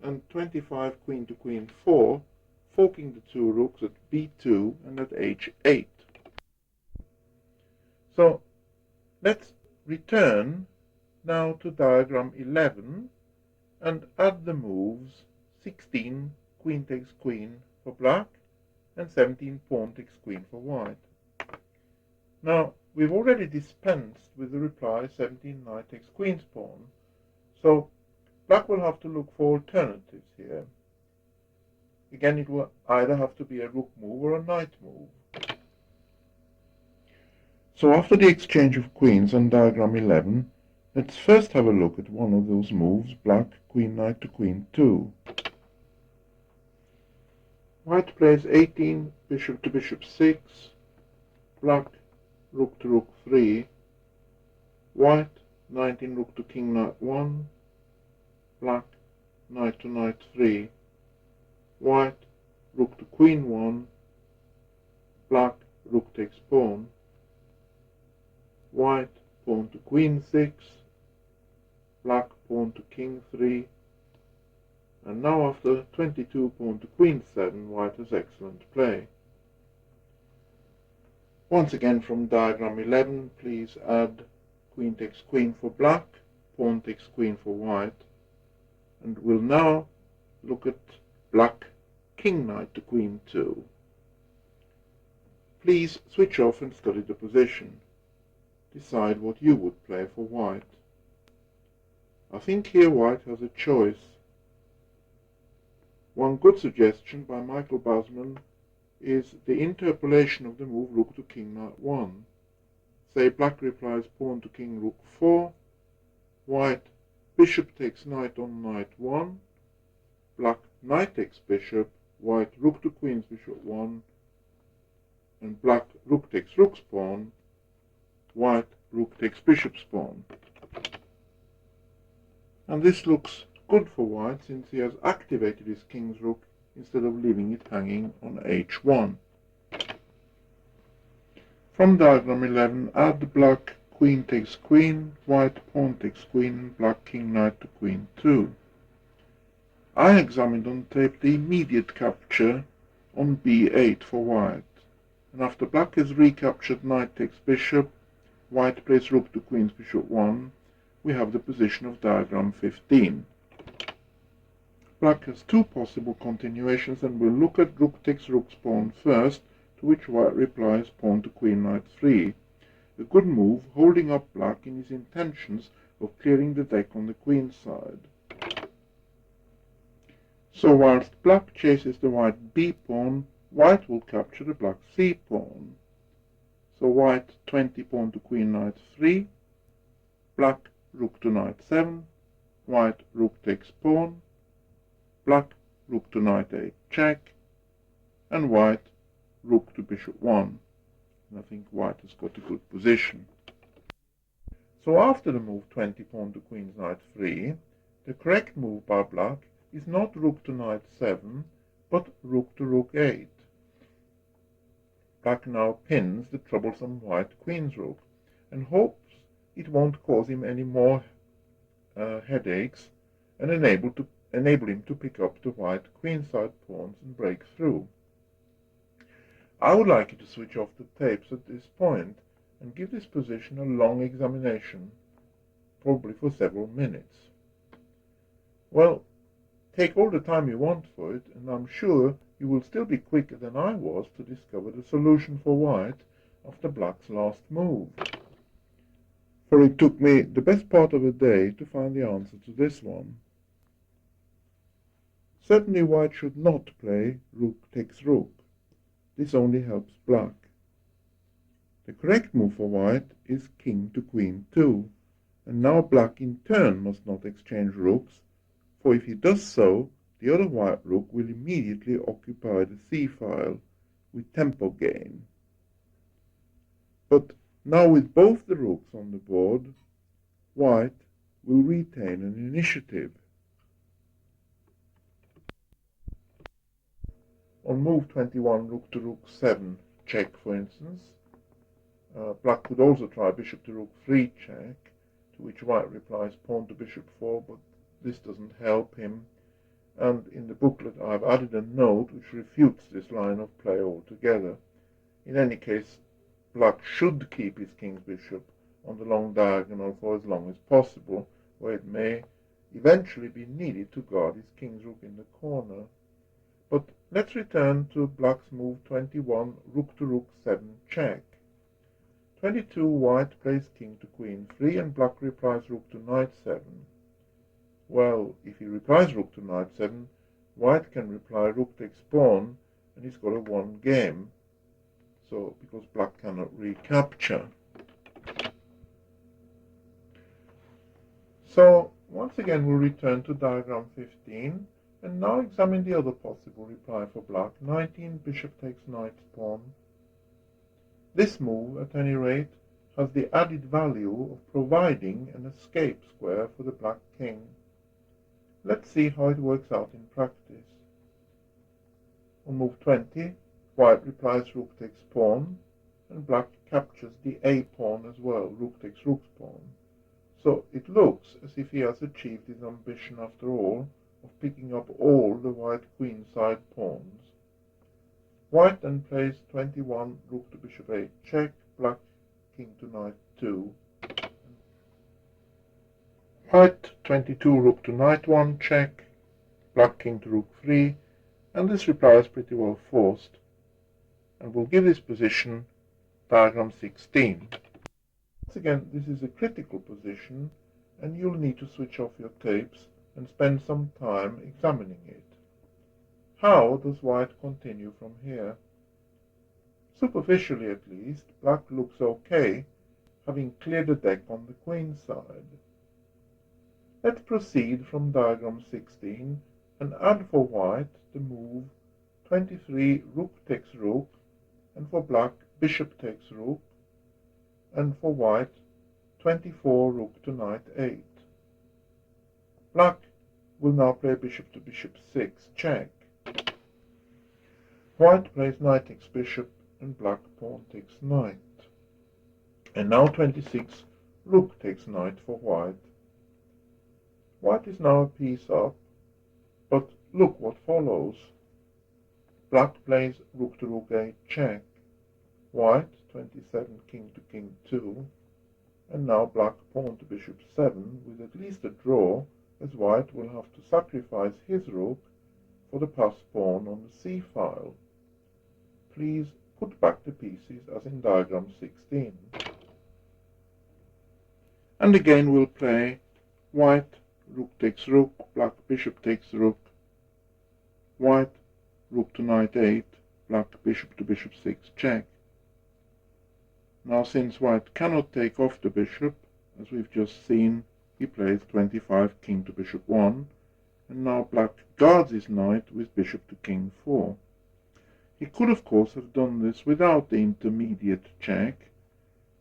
and 25 queen to queen 4, forking the 2 rooks at b2 and at h8. So let's return now to diagram 11 and add the moves 16 queen takes queen for black and 17 pawn takes queen for white. Now we've already dispensed with the reply 17 knight takes queen's pawn, so black will have to look for alternatives here. Again, it will either have to be a rook move or a knight move. So after the exchange of queens on diagram 11, let's first have a look at one of those moves, black queen knight to queen 2. White plays 18 bishop to bishop 6, black rook to rook 3, white 19 rook to king knight 1, black knight to knight 3, white rook to queen 1, black rook takes pawn, white pawn to queen 6, black pawn to king 3, And now after 22 pawn to queen 7, white has excellent play. Once again from diagram 11, please add queen takes queen for black, pawn takes queen for white, and we'll now look at black king knight to queen 2. Please switch off and study the position. Decide what you would play for white. I think here white has a choice. One good suggestion by Michael Basman is the interpolation of the move rook to king knight 1. Say black replies pawn to king rook 4, white bishop takes knight on knight 1, black knight takes bishop, white rook to queen's bishop 1, and black rook takes rook's pawn, white rook takes bishop's pawn. And this looks good for white since he has activated his king's rook instead of leaving it hanging on h1. From diagram 11, add black queen takes queen, white pawn takes queen, and black king knight to queen 2. I examined on tape the immediate capture on b8 for white, and after black has recaptured knight takes bishop, white plays rook to queen's bishop 1, we have the position of diagram 15. Black has two possible continuations, and we'll look at rook takes rook's pawn first, to which white replies pawn to queen knight 3. A good move, holding up black in his intentions of clearing the deck on the queen side. So whilst black chases the white b pawn, white will capture the black c pawn. So white 20 pawn to queen knight 3, black rook to knight 7, white rook takes pawn, black rook to knight 8 check, and white rook to bishop 1. And I think white has got a good position. So after the move 20 pawn to queen's knight 3, the correct move by black is not rook to knight 7, but rook to rook 8. Black now pins the troublesome white queen's rook and hopes it won't cause him any more headaches and enable him to pick up the white queenside pawns and break through. I would like you to switch off the tapes at this point and give this position a long examination, probably for several minutes. Well, take all the time you want for it, and I'm sure you will still be quicker than I was to discover the solution for white after black's last move. For it took me the best part of a day to find the answer to this one. Certainly white should not play rook takes rook. This only helps black. The correct move for white is king to queen 2, and now black in turn must not exchange rooks, for if he does so, the other white rook will immediately occupy the c-file with tempo gain. But now with both the rooks on the board, white will retain an initiative. On move 21, rook to rook 7 check, for instance, black could also try bishop to rook 3 check, to which white replies pawn to bishop 4, but this doesn't help him, and in the booklet I've added a note which refutes this line of play altogether. In any case, black should keep his king's bishop on the long diagonal for as long as possible, where it may eventually be needed to guard his king's rook in the corner. But let's return to black's move 21, rook to rook 7 check. 22, white plays king to queen 3, and black replies rook to knight 7. Well, if he replies rook to knight 7, white can reply rook takes pawn, and he's got a 1 game. So, because black cannot recapture. So, once again we'll return to diagram 15, and now examine the other possible reply for black. 19, bishop takes knight pawn. This move, at any rate, has the added value of providing an escape square for the black king. Let's see how it works out in practice. On move 20, white replies rook takes pawn, and black captures the a pawn as well, rook takes rook's pawn. So it looks as if he has achieved his ambition after all, of picking up all the white queenside pawns. White then plays 21 rook to bishop 8 check, black king to knight 2. White 22 rook to knight 1 check, black king to rook 3, and this reply is pretty well forced, and we'll give this position diagram 16. Once again, this is a critical position, and you'll need to switch off your tapes and spend some time examining it. How does white continue from here? Superficially at least, black looks okay, having cleared the deck on the queen side. Let's proceed from diagram 16 and add for white the move 23 rook takes rook, and for black bishop takes rook, and for white 24 rook to knight 8. Black will now play bishop to bishop 6 check. White plays knight takes bishop and black pawn takes knight. And now 26 rook takes knight for white. White is now a piece up, but look what follows. Black plays rook to rook 8 check. White 27 king to king 2, and now black pawn to bishop 7 with at least a draw, as white will have to sacrifice his rook for the pass pawn on the c-file. Please put back the pieces as in diagram 16. And again we'll play white rook takes rook, black bishop takes rook, white rook to knight 8, black bishop to bishop 6 check. Now since white cannot take off the bishop, as we've just seen, he plays 25 king to bishop 1, and now black guards his knight with bishop to king 4. He could of course have done this without the intermediate check,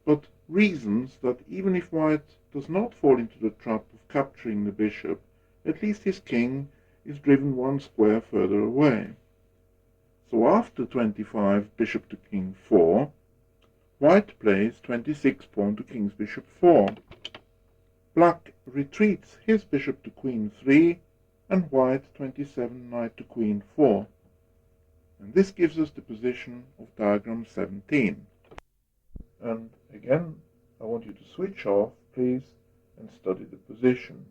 but reasons that even if white does not fall into the trap of capturing the bishop, at least his king is driven one square further away. So after 25 bishop to king 4, white plays 26 pawn to king's bishop 4. Black retreats his bishop to queen 3, and white 27 knight to queen 4. And this gives us the position of diagram 17. And again, I want you to switch off, please, and study the position.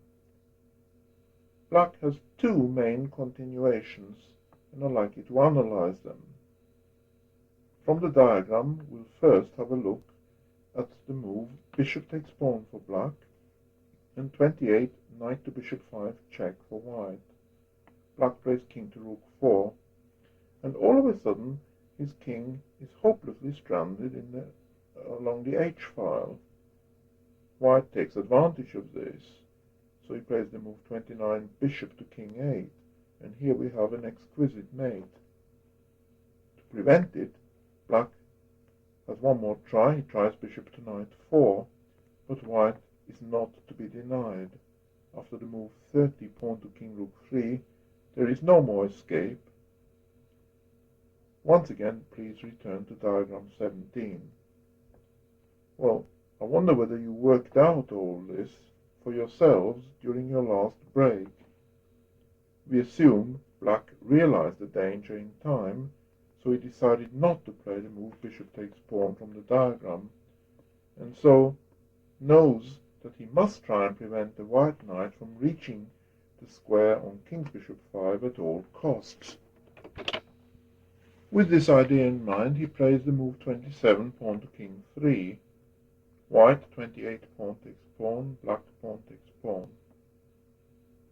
Black has two main continuations, and I'd like you to analyze them. From the diagram, we'll first have a look at the move bishop takes pawn for black, and 28 knight to bishop 5 check for white. Black plays king to rook 4, and all of a sudden his king is hopelessly stranded along the h-file. White takes advantage of this, so he plays the move 29 bishop to king 8, and here we have an exquisite mate. To prevent it, black has one more try. He tries bishop to knight 4, but white is not to be denied. After the move 30 pawn to king rook 3, there is no more escape. Once again, please return to diagram 17. Well, I wonder whether you worked out all this for yourselves during your last break. We assume black realized the danger in time, so he decided not to play the move bishop takes pawn from the diagram, and so knows that he must try and prevent the white knight from reaching the square on king's bishop 5 at all costs. With this idea in mind, he plays the move 27 pawn to king 3. White 28 pawn takes pawn, black pawn takes pawn.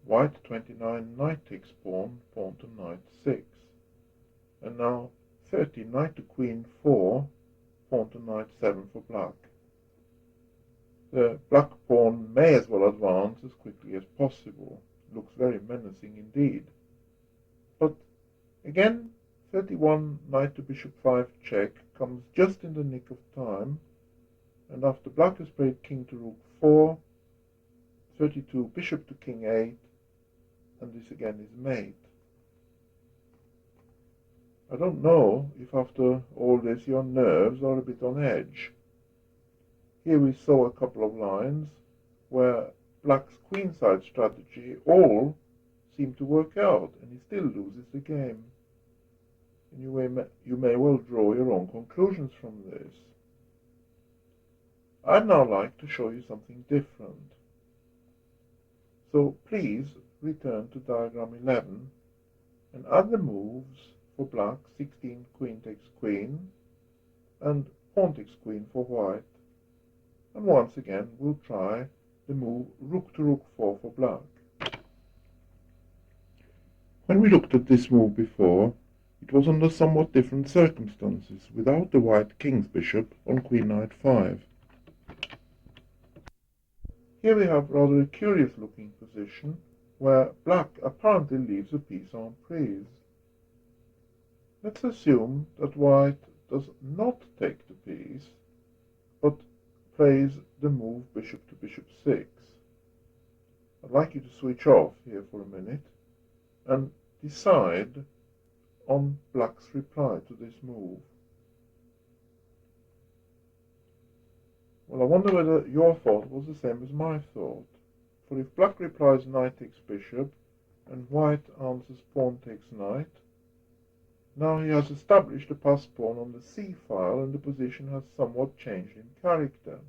White 29 knight takes pawn, pawn to knight 6. And now 30 knight to queen 4, pawn to knight 7 for black. The black pawn may as well advance as quickly as possible. Looks very menacing indeed. But again, 31 knight to bishop 5 check comes just in the nick of time, and after black has played king to rook 4, 32 bishop to king 8, and this again is mate. I don't know if after all this your nerves are a bit on edge. Here we saw a couple of lines where black's queenside strategy all seem to work out, and he still loses the game. And you may well draw your own conclusions from this. I'd now like to show you something different. So please return to diagram 11 and add the moves for black 16 queen takes queen and pawn takes queen for white. And once again we'll try the move rook to rook 4 for black. When we looked at this move before, it was under somewhat different circumstances, without the white king's bishop on queen knight 5. Here we have rather a curious looking position, where black apparently leaves a piece en prise. Let's assume that white does not take the piece, but plays the move bishop to bishop 6. I'd like you to switch off here for a minute and decide on black's reply to this move. Well, I wonder whether your thought was the same as my thought. For if black replies knight takes bishop, and white answers pawn takes knight, now he has established a pass pawn on the c file, and the position has somewhat changed in character.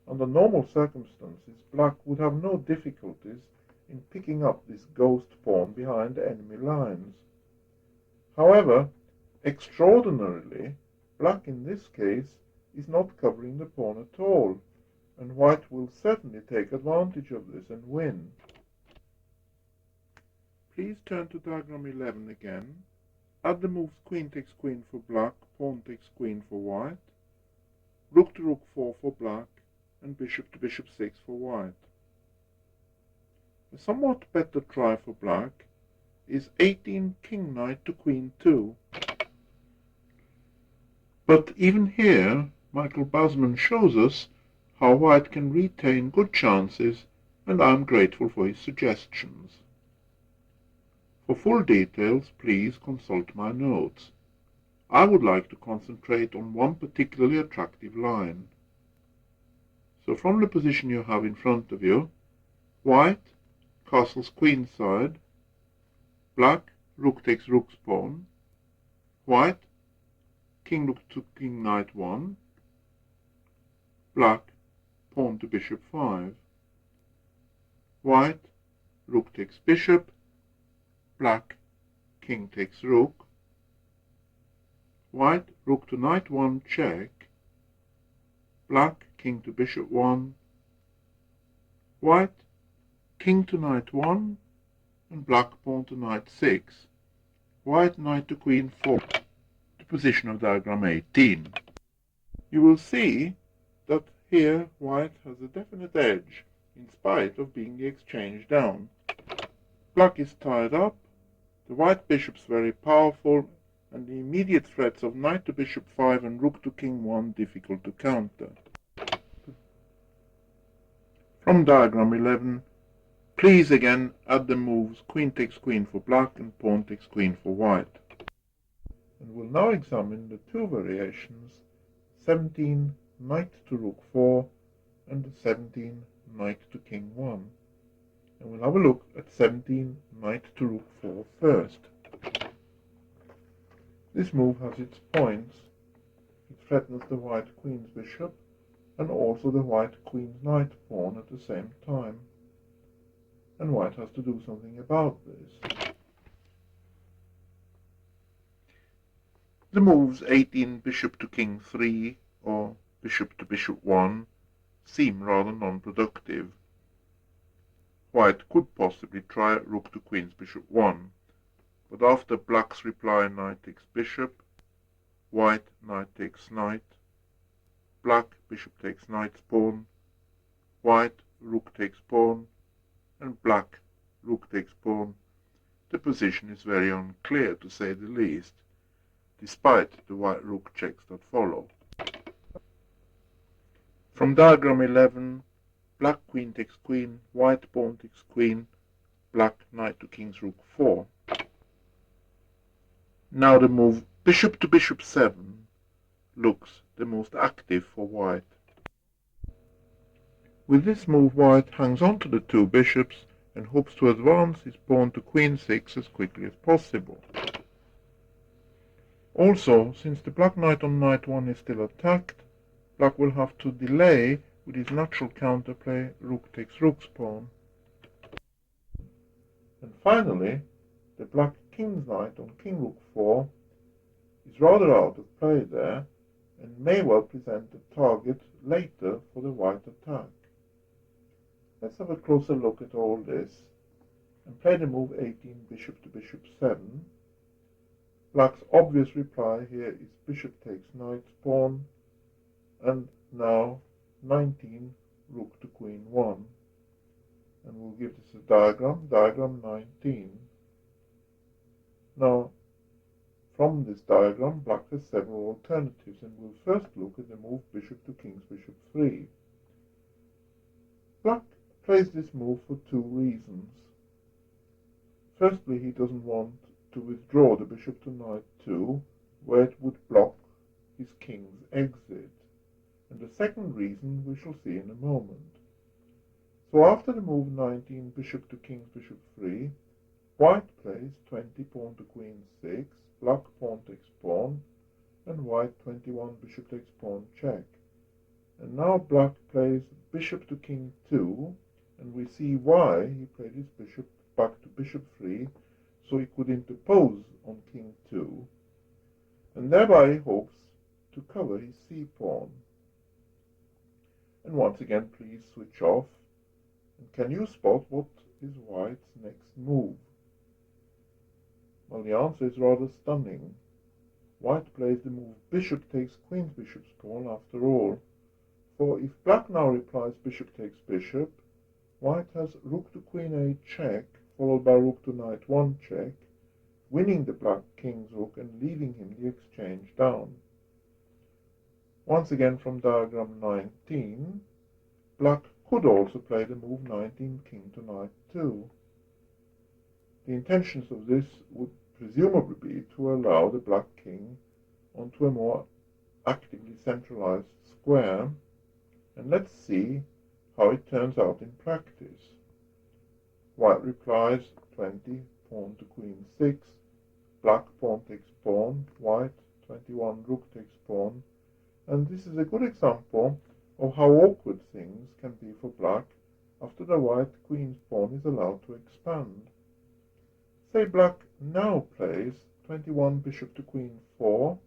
Under normal circumstances, black would have no difficulties in picking up this ghost pawn behind enemy lines. However, extraordinarily, black in this case is not covering the pawn at all, and white will certainly take advantage of this and win. Please turn to diagram 11 again. Add the moves queen takes queen for black, pawn takes queen for white, rook to rook 4 for black, and bishop to bishop 6 for white. A somewhat better try for black is 18 king knight to queen 2. But even here, Michael Basman shows us how white can retain good chances, and I am grateful for his suggestions. For full details, please consult my notes. I would like to concentrate on one particularly attractive line. So from the position you have in front of you, white castles queenside, black rook takes rook's pawn, white king rook to king knight 1, black pawn to bishop 5, white rook takes bishop, black king takes rook, white rook to knight 1 check, black king to bishop 1, white king to knight 1, and black pawn to knight 6, white knight to queen 4, the position of diagram 18. You will see that here white has a definite edge, in spite of being the exchange down. Black is tied up, the white bishop's very powerful, and the immediate threats of knight to bishop 5 and rook to king 1 difficult to counter. From diagram 11, please again add the moves queen takes queen for black and pawn takes queen for white. And we'll now examine the two variations, 17 knight to rook 4 and 17 knight to king 1. And we'll have a look at 17 knight to rook 4 first. This move has its points. It threatens the white queen's bishop and also the white queen's knight pawn at the same time. And white has to do something about this. The moves 18 bishop to king 3 or bishop to bishop 1 seem rather non-productive. White could possibly try rook to queen's bishop 1, but after black's reply knight takes bishop, white knight takes knight, black bishop takes knight's pawn, white rook takes pawn, and black rook takes pawn, the position is very unclear to say the least, despite the white rook checks that follow. From diagram 11, black queen takes queen, white pawn takes queen, black knight to king's rook 4. Now the move bishop to bishop 7 looks the most active for white. With this move white hangs on to the two bishops and hopes to advance his pawn to queen 6 as quickly as possible. Also, since the black knight on knight 1 is still attacked, black will have to delay with his natural counterplay rook takes rook's pawn. And finally, the black king's knight on king rook 4 is rather out of play there and may well present a target later for the white attack. Let's have a closer look at all this and play the move 18 bishop to bishop 7. Black's obvious reply here is bishop takes knight's pawn, and now 19 rook to queen 1. And we'll give this a diagram 19. Now, from this diagram, black has several alternatives, and we'll first look at the move bishop to king's bishop 3. Black plays this move for two reasons. Firstly, he doesn't want to withdraw the bishop to knight 2, where it would block his king's exit. And the second reason we shall see in a moment. So after the move 19 bishop to king's bishop 3, white plays 20 pawn to queen 6, black pawn takes pawn, and white 21 bishop takes pawn check. And now black plays bishop to king 2, and we see why he played his bishop back to bishop 3, so he could interpose on king 2, and thereby he hopes to cover his c-pawn. And once again, please switch off. And can you spot what is white's next move? Well, the answer is rather stunning. White plays the move bishop takes queen's bishop's pawn after all. For if black now replies bishop takes bishop, white has rook to queen 8 check, followed by rook to knight 1 check, winning the black king's rook and leaving him the exchange down. Once again from diagram 19, black could also play the move 19 king to knight 2. The intentions of this would presumably be to allow the black king onto a more actively centralized square, and let's see how it turns out in practice. White replies 20 pawn to queen 6, black pawn takes pawn, white 21 rook takes pawn, and this is a good example of how awkward things can be for black after the white queen's pawn is allowed to expand. Say black now plays 21 bishop to queen 4,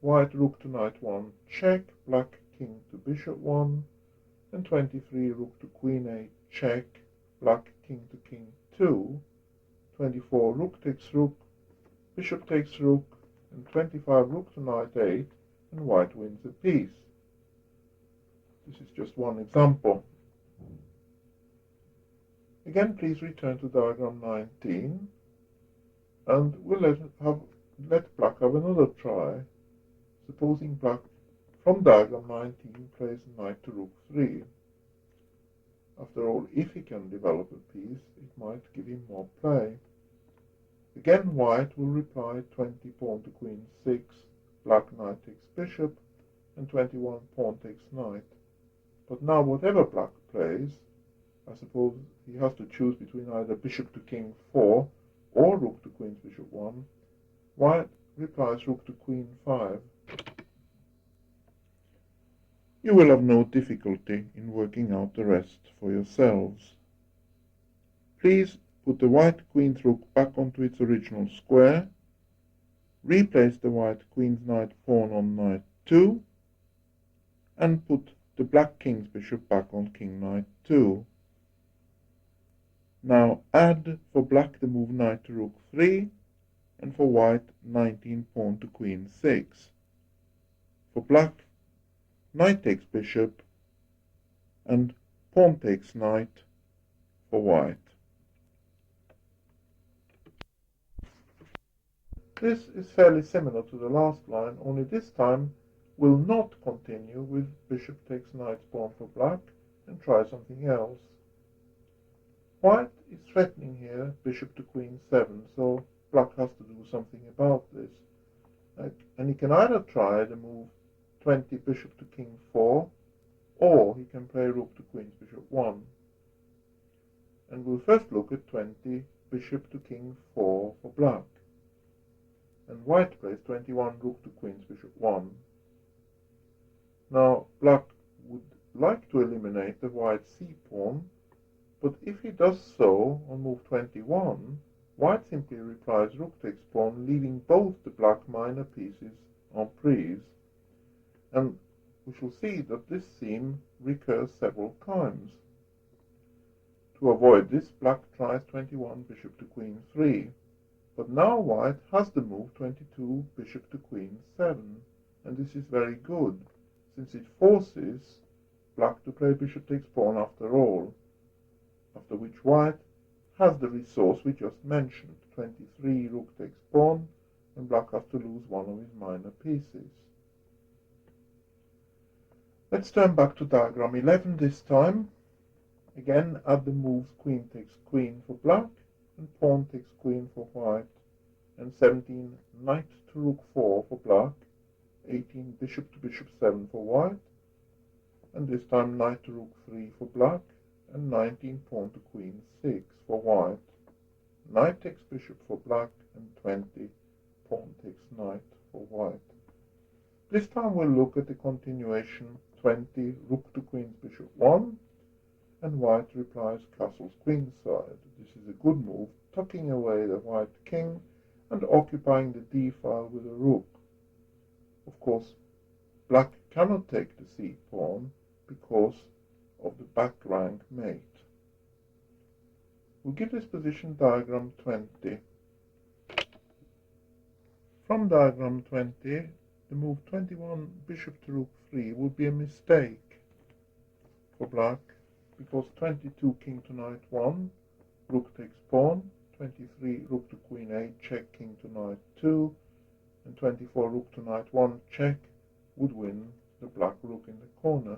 white rook to knight 1 check, black king to bishop 1, and 23 rook to queen 8 check, black king to king 2, 24 rook takes rook, bishop takes rook, and 25 rook to knight 8, and white wins a piece. This is just one example. Again, please return to diagram 19, and we'll let black have another try. Supposing black from diagram 19 plays knight to rook 3. After all, if he can develop a piece, it might give him more play. Again, white will reply 20 pawn to queen 6, black knight takes bishop, and 21 pawn takes knight. But now whatever black plays, I suppose he has to choose between either bishop to king 4 or rook to queen's bishop 1. White replies rook to queen 5. You will have no difficulty in working out the rest for yourselves. Please put the white queen's rook back onto its original square, replace the white queen's knight pawn on knight 2, and put the black king's bishop back on king knight 2. Now add for black the move knight to rook 3, and for white 19 pawn to queen 6. For black, knight takes bishop, and pawn takes knight for white. This is fairly similar to the last line, only this time we'll not continue with bishop takes knight's pawn for black and try something else. White is threatening here bishop to queen 7, so black has to do something about this. And he can either try the move 20 bishop to king 4, or he can play rook to queen's bishop 1. And we'll first look at 20 bishop to king 4 for black. And white plays 21 rook to queen's bishop 1. Now black would like to eliminate the white c-pawn, but if he does so on move 21, white simply replies rook takes pawn, leaving both the black minor pieces en prise. And we shall see that this scene recurs several times. To avoid this, black tries 21 bishop to queen 3, but now white has the move 22 bishop to queen 7, and this is very good, since it forces black to play bishop takes pawn after all, after which white has the resource we just mentioned, 23 rook takes pawn, and black has to lose one of his minor pieces. Let's turn back to diagram 11 this time. Again, add the moves queen takes queen for black, and pawn takes queen for white, and 17 knight to rook 4 for black, 18 bishop to bishop 7 for white, and this time knight to rook 3 for black, and 19 pawn to queen 6 for white. Knight takes bishop for black, and 20 pawn takes knight for white. This time we'll look at the continuation 20 rook to queen's bishop 1, and white replies castle's queenside. This is a good move, tucking away the white king and occupying the d-file with a rook. Of course, black cannot take the c-pawn because of the back rank mate. We'll give this position diagram 20. From diagram 20, the move 21 bishop to rook 3 would be a mistake for black, because 22 king to knight 1, rook takes pawn, 23 rook to queen 8 check, king to knight 2, and 24 rook to knight 1 check would win the black rook in the corner.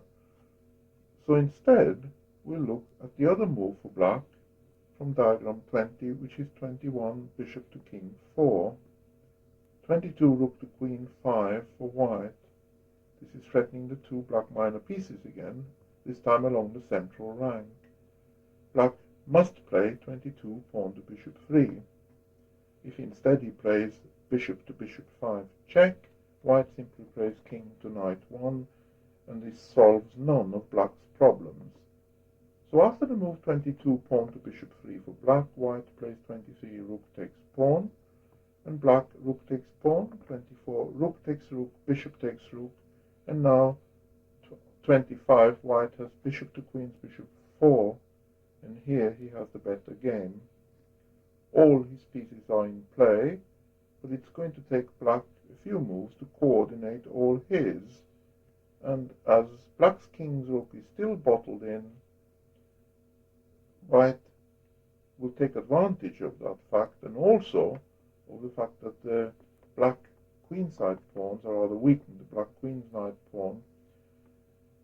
So instead we'll look at the other move for black from diagram 20, which is 21 bishop to king 4, 22 rook to queen 5 for white. This is threatening the two black minor pieces again, this time along the central rank. Black must play 22 pawn to bishop 3. If instead he plays bishop to bishop 5 check, white simply plays king to knight 1, and this solves none of black's problems. So after the move 22 pawn to bishop 3 for black, white plays 23 rook takes pawn, and black rook takes pawn, 24 rook takes rook, bishop takes rook, and now 25 white has bishop to queen's bishop 4, and here he has the better game. All his pieces are in play, but it's going to take black a few moves to coordinate all his, and as black's king's rook is still bottled in, white will take advantage of that fact, and also of the fact that the black queenside pawns are rather weakened, the black queen's knight pawn.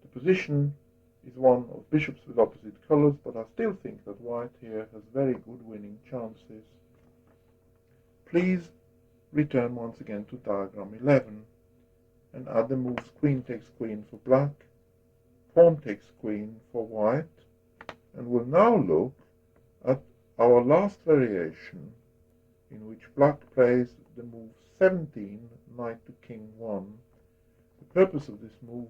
The position is one of bishops with opposite colors, but I still think that white here has very good winning chances. Please return once again to diagram 11 and add the moves queen takes queen for black, pawn takes queen for white, and we'll now look at our last variation, in which black plays the move 17 knight to king 1. The purpose of this move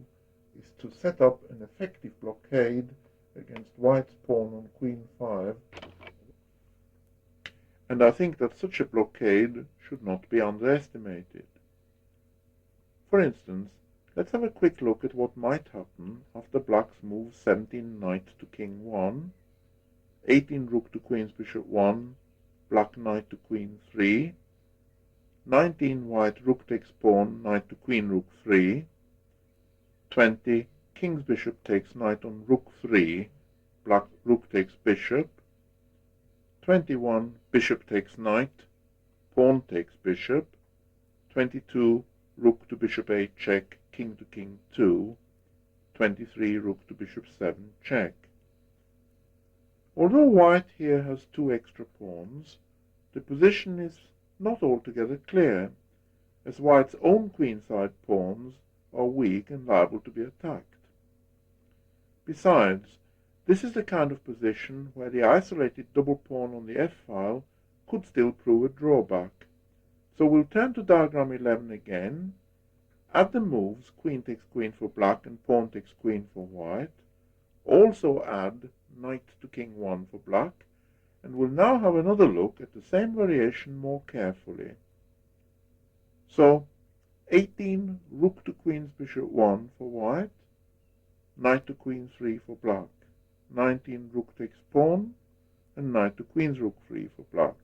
is to set up an effective blockade against white's pawn on queen 5, and I think that such a blockade should not be underestimated. For instance, let's have a quick look at what might happen after black's move 17 knight to king 1, 18 rook to queen's bishop 1, black knight to queen 3, 19 white rook takes pawn, knight to queen rook 3, 20 king's bishop takes knight on rook 3, black rook takes bishop, 21 bishop takes knight, pawn takes bishop, 22 rook to bishop 8 check, king to king 2, 23 rook to bishop 7 check. Although white here has two extra pawns, the position is not altogether clear, as white's own queenside pawns are weak and liable to be attacked. Besides, This is the kind of position where the isolated double pawn on the f-file could still prove a drawback. So we'll turn to diagram 11 again, add the moves queen takes queen for black and pawn takes queen for white, also add knight to king 1 for black, and we'll now have another look at the same variation more carefully. So 18 rook to queen's bishop 1 for white, knight to queen 3 for black, 19 rook takes pawn, and knight to queen's rook 3 for black.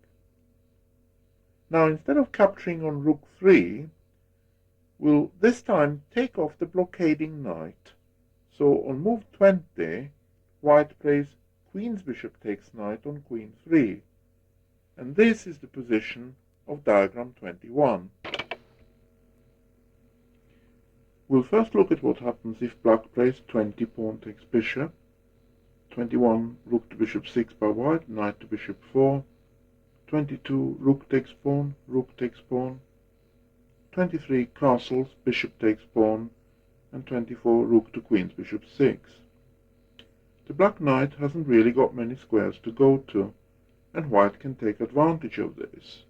Now instead of capturing on rook 3, we'll this time take off the blockading knight. So on move 20, white plays queen's bishop takes knight on queen 3. And this is the position of diagram 21. We'll first look at what happens if black plays 20 pawn takes bishop, 21 rook to bishop 6 by white, knight to bishop 4, 22 rook takes pawn, 23 castles, bishop takes pawn, and 24 rook to queen's bishop 6. The black knight hasn't really got many squares to go to, and white can take advantage of this.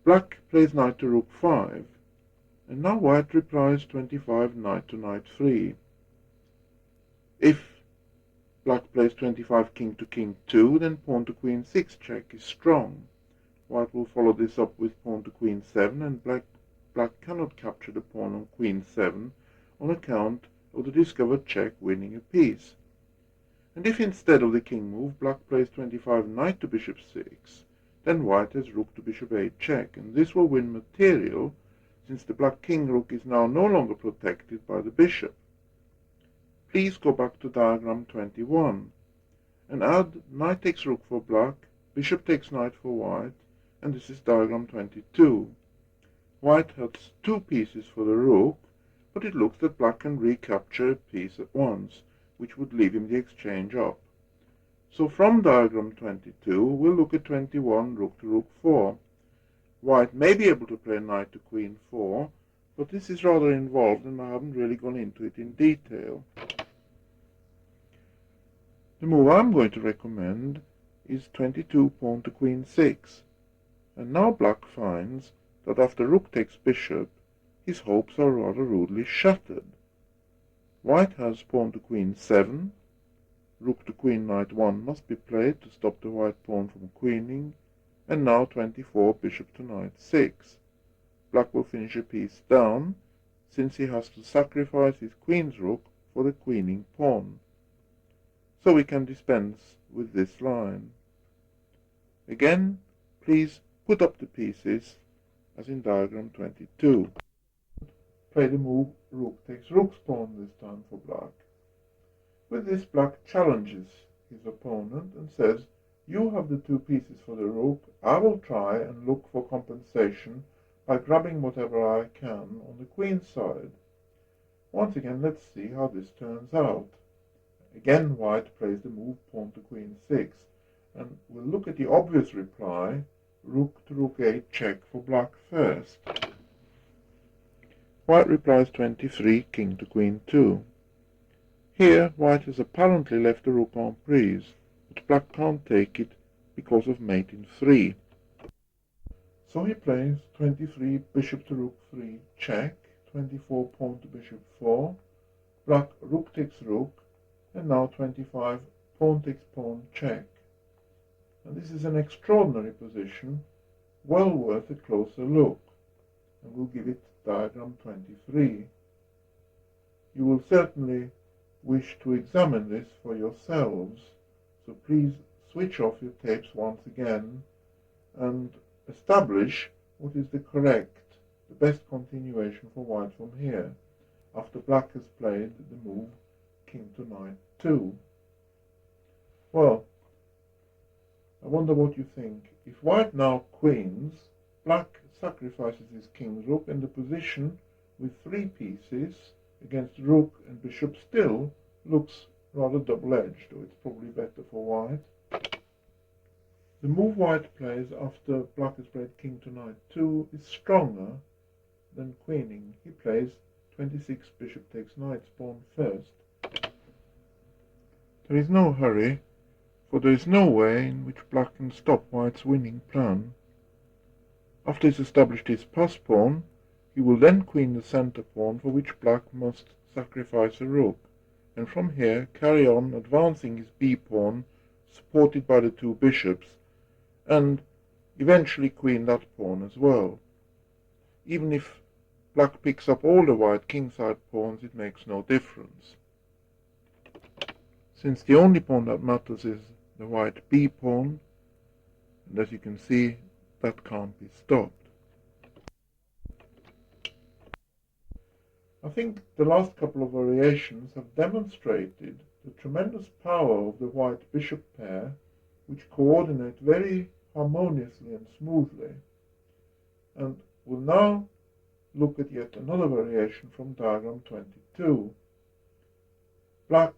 Black plays knight to rook 5, and now white replies 25 knight to knight 3. If black plays 25 king to king 2, then pawn to queen 6 check is strong. White will follow this up with pawn to queen 7, and black cannot capture the pawn on queen 7 on account of the discovered check winning a piece. And if instead of the king move black plays 25 knight to bishop 6, then white has rook to bishop 8 check, and this will win material since the black king rook is now no longer protected by the bishop. Please go back to diagram 21 and add knight takes rook for black, bishop takes knight for white, and this is diagram 22. White has 2 pieces for the rook, but it looks that black can recapture a piece at once, which would leave him the exchange up. So from diagram 22, we'll look at 21 rook to rook 4. White may be able to play knight to queen 4, but this is rather involved and I haven't really gone into it in detail. The move I'm going to recommend is 22 pawn to queen 6, and now black finds that after rook takes bishop, his hopes are rather rudely shattered. White has pawn to queen 7, rook to queen knight 1 must be played to stop the white pawn from queening, and now 24 bishop to knight 6. Black will finish a piece down, since he has to sacrifice his queen's rook for the queening pawn. So we can dispense with this line. Again, please put up the pieces as in diagram 22. Play the move rook takes rook's pawn this time for black. With this, black challenges his opponent and says, "You have the 2 pieces for the rook, I will try and look for compensation by grabbing whatever I can on the queen side." Once again, let's see how this turns out. Again, white plays the move pawn to queen 6, and we'll look at the obvious reply, rook to rook 8 check for black first. White replies 23 king to queen 2. Here, white has apparently left the rook en prise, but black can't take it because of mate in 3. So he plays 23 bishop to rook 3 check, 24 pawn to bishop 4, black rook takes rook, and now 25 pawn takes pawn check. And this is an extraordinary position, well worth a closer look, and we'll give it diagram 23. You will certainly wish to examine this for yourselves, so please switch off your tapes once again and establish what is the best continuation for white from here, after black has played the move king to knight 2. Well, I wonder what you think. If white now queens, black sacrifices his king's rook, and the position with 3 pieces against rook and bishop still looks rather double-edged, or it's probably better for white. The move white plays after black has played king to knight 2 is stronger than queening. He plays 26 bishop takes knight's pawn first. There is no hurry, for there is no way in which black can stop white's winning plan. After he's established his pass pawn, he will then queen the centre pawn, for which black must sacrifice a rook, and from here carry on advancing his b-pawn, supported by the two bishops, and eventually queen that pawn as well. Even if black picks up all the white kingside pawns, it makes no difference, since the only pawn that matters is the white b-pawn, and as you can see, that can't be stopped. I think the last couple of variations have demonstrated the tremendous power of the white bishop pair, which coordinate very harmoniously and smoothly. And we'll now look at yet another variation from diagram 22. Black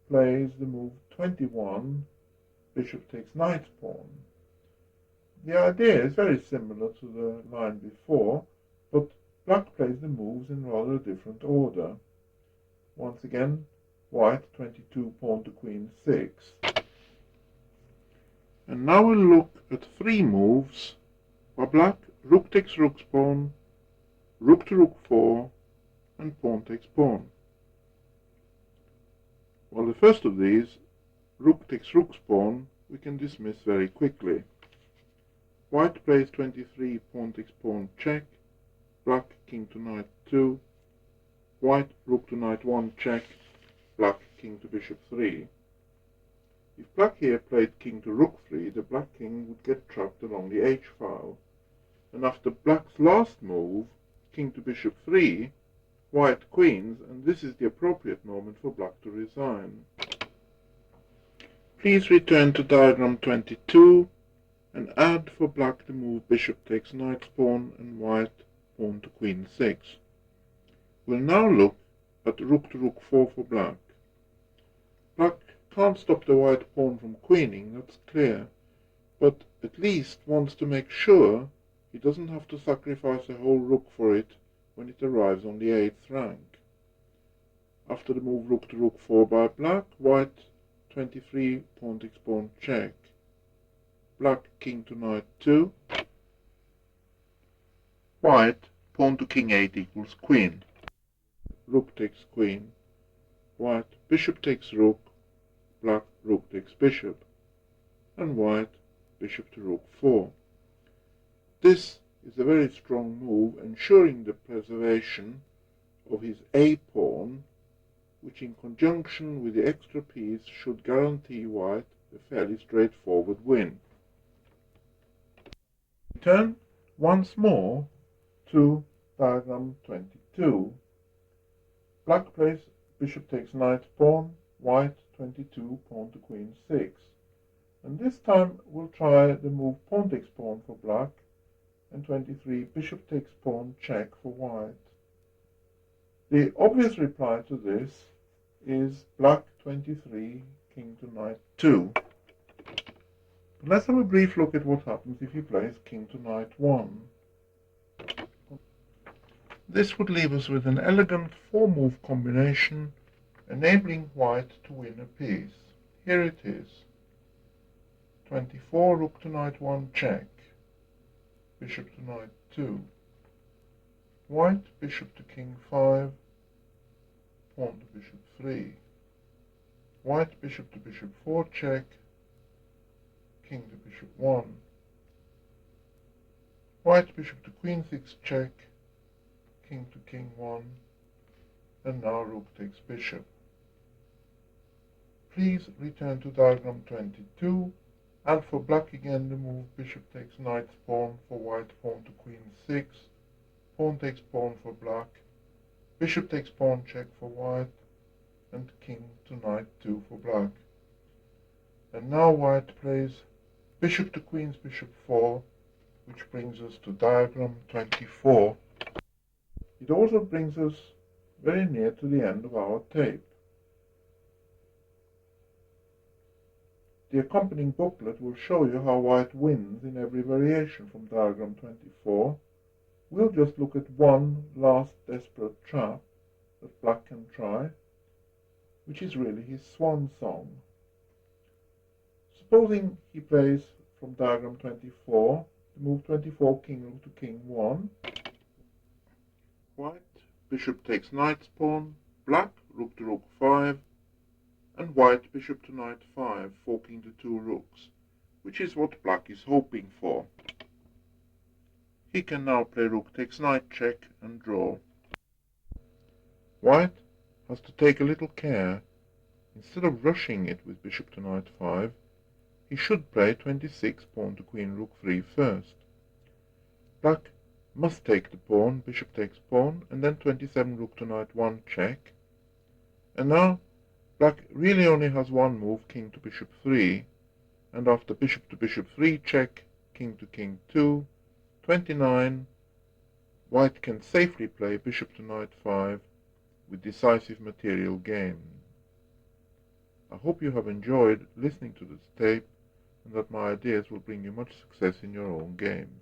plays the move 21, bishop takes knight pawn. The idea is very similar to the line before, but black plays the moves in rather a different order. Once again, white 22 pawn to queen 6. And now we'll look at three moves by black: rook takes rook's pawn, rook to rook 4, and pawn takes pawn. Well, the first of these, rook takes rook's pawn, we can dismiss very quickly. White plays 23, pawn takes pawn, check. Black king to knight 2. White rook to knight 1, check. Black king to bishop 3. If black here played king to rook 3, the black king would get trapped along the h-file. And after black's last move, king to bishop 3, white queens, and this is the appropriate moment for black to resign. Please return to diagram 22 and add for black the move bishop takes knight's pawn and white pawn to queen 6. We'll now look at rook to rook 4 for black. Black can't stop the white pawn from queening, that's clear, but at least wants to make sure he doesn't have to sacrifice a whole rook for it when it arrives on the 8th rank. After the move rook to rook 4 by black, white 23 pawn takes pawn, check. Black king to knight 2. White pawn to king 8 equals queen. Rook takes queen. White bishop takes rook. Black rook takes bishop. And white bishop to rook 4. This is a very strong move, ensuring the preservation of his a pawn, which in conjunction with the extra piece should guarantee white a fairly straightforward win. Return once more to diagram 22. Black plays bishop takes knight pawn, white 22 pawn to queen 6. And this time we'll try the move pawn takes pawn for black, and 23 bishop takes pawn, check for white. The obvious reply to this is black 23 king to knight 2. But let's have a brief look at what happens if he plays king to knight 1. This would leave us with an elegant 4-move combination, enabling white to win a piece. Here it is. 24 rook to knight 1, check. Bishop to knight 2. White bishop to king 5, pawn to bishop 3. White bishop to bishop 4, check. King to bishop 1. White bishop to queen 6, check. King to king 1. And now rook takes bishop. Please return to diagram 22, and for black again the move bishop takes knight's pawn for white pawn to queen 6, pawn takes pawn for black, bishop takes pawn check for white, and king to knight 2 for black. And now white plays bishop to queen's bishop 4, which brings us to diagram 24. It also brings us very near to the end of our tape. The accompanying booklet will show you how white wins in every variation from diagram 24. We'll just look at one last desperate trap that black can try. which is really his swan song. Supposing he plays from diagram 24, the move 24, king rook to king 1. White, bishop takes knight's pawn, black, rook to rook 5, and white, bishop to knight 5, forking the two rooks, which is what black is hoping for. He can now play rook takes knight check and draw. White has to take a little care. Instead of rushing it with bishop to knight 5, he should play 26 pawn to queen rook 3 first. Black must take the pawn, bishop takes pawn, and then 27 rook to knight 1 check. And now black really only has one move, king to bishop 3, and after bishop to bishop 3 check, king to king 2, 29, white can safely play bishop to knight 5 with decisive material gain. I hope you have enjoyed listening to this tape and that my ideas will bring you much success in your own games.